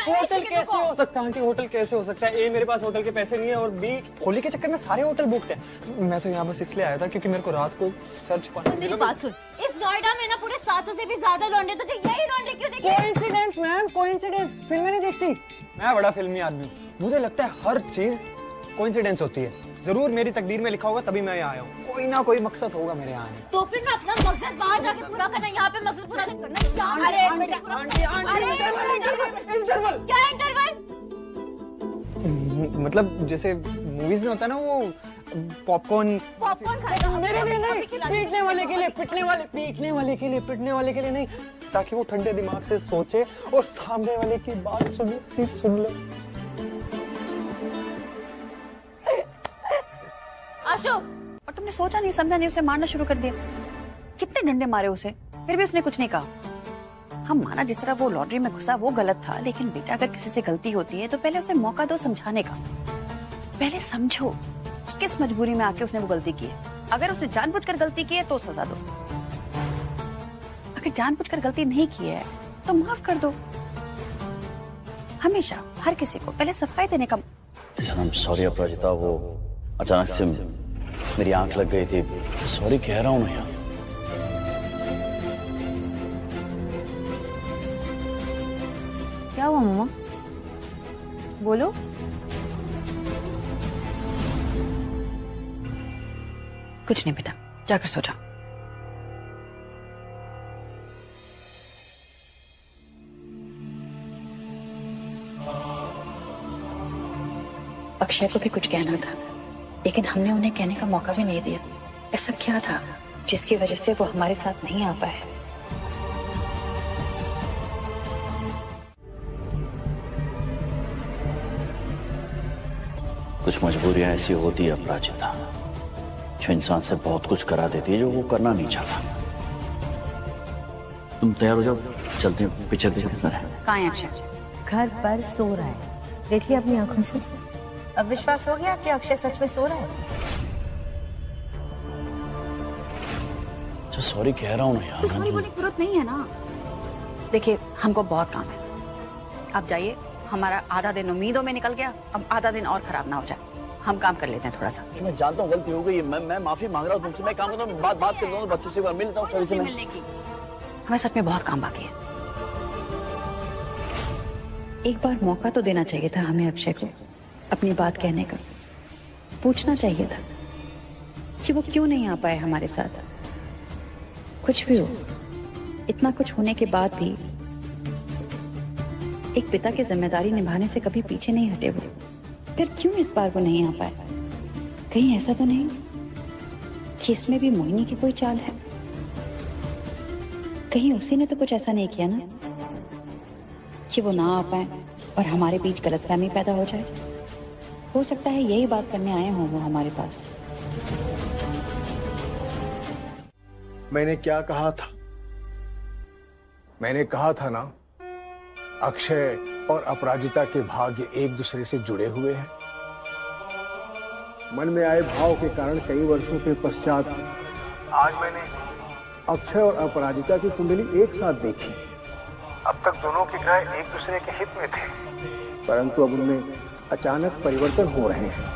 होटल कैसे हो सकता है आंटी? होटल कैसे हो सकता है? ए, मेरे पास होटल के पैसे नहीं है, और बी, होली के चक्कर में सारे होटल बुकड हैं। मैं तो यहाँ बस इसलिए आया था क्योंकि मेरे को रात को सर छुपाना। मेरी बात सुन, इस नोएडा में ना पूरे 700 से भी ज्यादा लॉन्ड्री, तो यही लॉन्ड्री क्यों देखी? Coincidence ma'am, coincidence. फिल्में नहीं देखती? मैं बड़ा फिल्मी आदमी हूँ, मुझे लगता है हर चीज कोइंसिडेंस होती है। जरूर मेरी तकदीर में लिखा होगा, तभी मैं यहाँ आया हूँ। कोई ना कोई मकसद होगा मेरे यहाँ आने। तो फिर मैं अपना मकसद बाहर जाके पूरा करना, यहाँ पे मकसद पूरा करना क्या? अरे क्या इंटरवल? मतलब जैसे मूवीज में होता है ना, वो पॉपकॉर्न मेरे लिए नहीं, पीटने वाले के लिए, पीटने वाले के लिए नहीं, ताकि वो ठंडे दिमाग से सोचे और सामने वाले की बात सुन ले। अशोक, और तुमने सोचा नहीं, समझा नहीं, उसे मारना शुरू कर दिया। कितने डंडे मारे उसे, फिर भी उसने कुछ नहीं कहा। हम माना जिस तरह वो लॉन्ड्री में घुसा वो गलत था, लेकिन बेटा अगर किसी से गलती होती है तो पहले उसे मौका दो समझाने का। पहले समझो किस मजबूरी में आके उसने वो गलती की है। अगर उसने जानबूझकर गलती की है तो सजा दो, अगर जानबूझकर गलती नहीं की है तो माफ कर दो। हमेशा हर किसी को पहले सफाई देने का। सॉरी अपराजिता, वो अचानक से मेरी आंख लग गई थी, सॉरी कह रहा हूँ ना यार। क्या हुआ मम्मा? बोलो। कुछ नहीं बेटा, जाकर सो जाओ। अक्षय को भी कुछ कहना था, लेकिन हमने उन्हें कहने का मौका भी नहीं दिया। ऐसा क्या था जिसकी वजह से वो हमारे साथ नहीं आ पाए? कुछ मजबूरियां ऐसी होती है अपराजिता, जो इंसान से बहुत कुछ करा देती है जो वो करना नहीं चाहता। तुम तैयार हो जाओ, चलते हैं पिक्चर देखने। कहाँ है अक्षय? घर पर सो रहा है, देखिए अपनी आंखों से। अब विश्वास हो गया कि अक्षय सच में सो रहा है? जो सॉरी कह रहा हूँ ना यार। तो सॉरी बोलने की जरूरत नहीं है ना। देखिए हमको बहुत काम है, आप जाइए। हमारा आधा दिन उम्मीदों में निकल गया, अब आधा दिन और खराब ना हो जाए। हम काम कर लेते हैं थोड़ा सा। मैं जानता हूँ गलती हो गई, मैं माफी मांग रहा हूँ तुमसे। मैं काम करता हूँ, बात करता हूँ बच्चों से, मिलता हूँ सभी से। मिलने की हमें सच में बहुत काम बाकी है। एक बार मौका तो देना चाहिए था हमें अक्षय को अपनी बात कहने का। पूछना चाहिए था कि वो क्यों नहीं आ पाए हमारे साथ। कुछ भी हो, इतना कुछ होने के बाद भी एक पिता की जिम्मेदारी निभाने से कभी पीछे नहीं हटे वो। फिर क्यों इस बार वो नहीं आ पाए? कहीं ऐसा तो नहीं कि इसमें भी मोहिनी की कोई चाल है? कहीं उसी ने तो कुछ ऐसा नहीं किया ना कि वो ना आ पाए और हमारे बीच गलतफहमी पैदा हो जाए? हो सकता है यही बात करने आए हों वो हमारे पास। मैंने क्या कहा था? मैंने कहा था ना, अक्षय और अपराजिता के भाग्य एक दूसरे से जुड़े हुए हैं। मन में आए भाव के कारण कई वर्षों के पश्चात आज मैंने अक्षय और अपराजिता की कुंडली एक साथ देखी। अब तक दोनों के ग्रह एक दूसरे के हित में थे, परंतु अब उनमें अचानक परिवर्तन हो रहे हैं।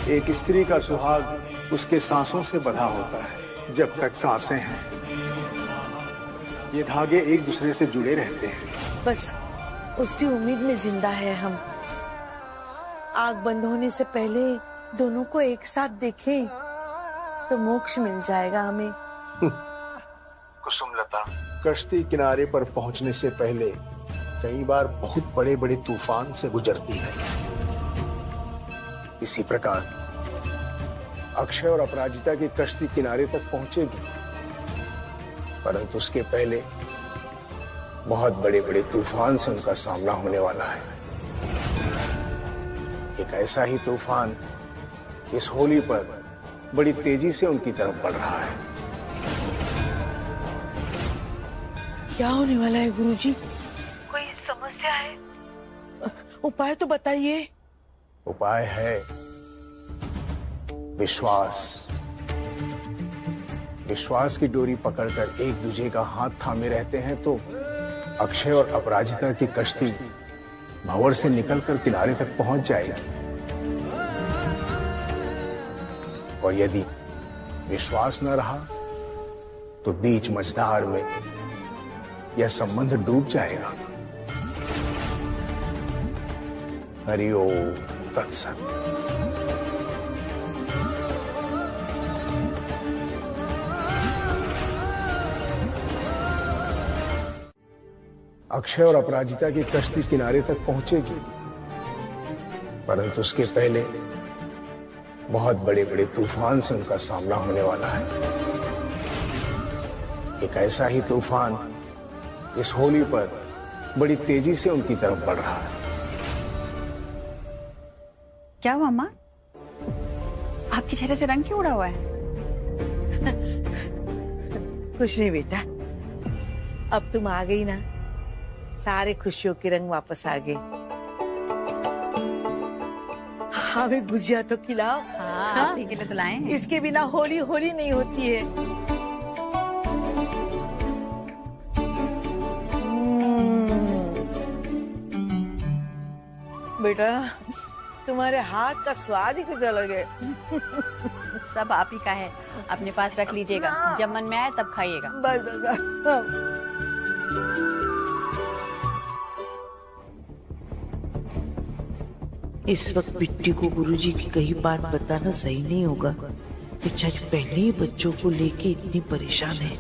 एक स्त्री का सुहाग उसके सांसों से बंधा होता है। जब तक सांसें हैं, ये धागे एक दूसरे से जुड़े रहते हैं। बस उसी उम्मीद में जिंदा है हम। आग बंद होने से पहले दोनों को एक साथ देखें तो मोक्ष मिल जाएगा हमें। कुसुमलता कश्ती किनारे पर पहुंचने से पहले कई बार बहुत बड़े बड़े तूफान से गुजरती है। इसी प्रकार अक्षय और अपराजिता की कश्ती किनारे तक पहुंचेगी, परंतु उसके पहले बहुत बड़े बड़े तूफान से उनका सामना होने वाला है। एक ऐसा ही तूफान इस होली पर बड़ी तेजी से उनकी तरफ बढ़ रहा है। क्या होने वाला है गुरुजी? कोई समस्या है? उपाय तो बताइए। उपाय है विश्वास। विश्वास की डोरी पकड़कर एक दूसरे का हाथ थामे रहते हैं तो अक्षय और अपराजिता की कश्ती भंवर से निकलकर किनारे तक पहुंच जाएगी। और यदि विश्वास न रहा तो बीच मझधार में यह संबंध डूब जाएगा। हरि ओम तत्सत। अक्षय और अपराजिता की कश्ती किनारे तक पहुंचेगी, परंतु उसके पहले बहुत बड़े बड़े तूफान से उनका सामना होने वाला है। एक ऐसा ही तूफान इस होली पर बड़ी तेजी से उनकी तरफ बढ़ रहा है। क्या हुआ माँ? आपके चेहरे से रंग क्यों उड़ा हुआ है? कुछ नहीं बेटा, अब तुम आ गई ना, सारे खुशियों के रंग वापस आ गए। हमें गुजिया तो खिलाओ। हाँ, हाँ? आपके लिए तो लाए हैं। इसके बिना होली होली नहीं होती है। बेटा तुम्हारे हाथ का स्वाद ही कुछ अलग है। सब आप ही का है, अपने पास रख लीजिएगा, जब मन में आए तब खाइएगा। बस बस। इस वक्त बिट्टी को गुरुजी की कही बात बताना सही नहीं होगा। बेचारी पहले ही बच्चों को लेके इतनी परेशान है।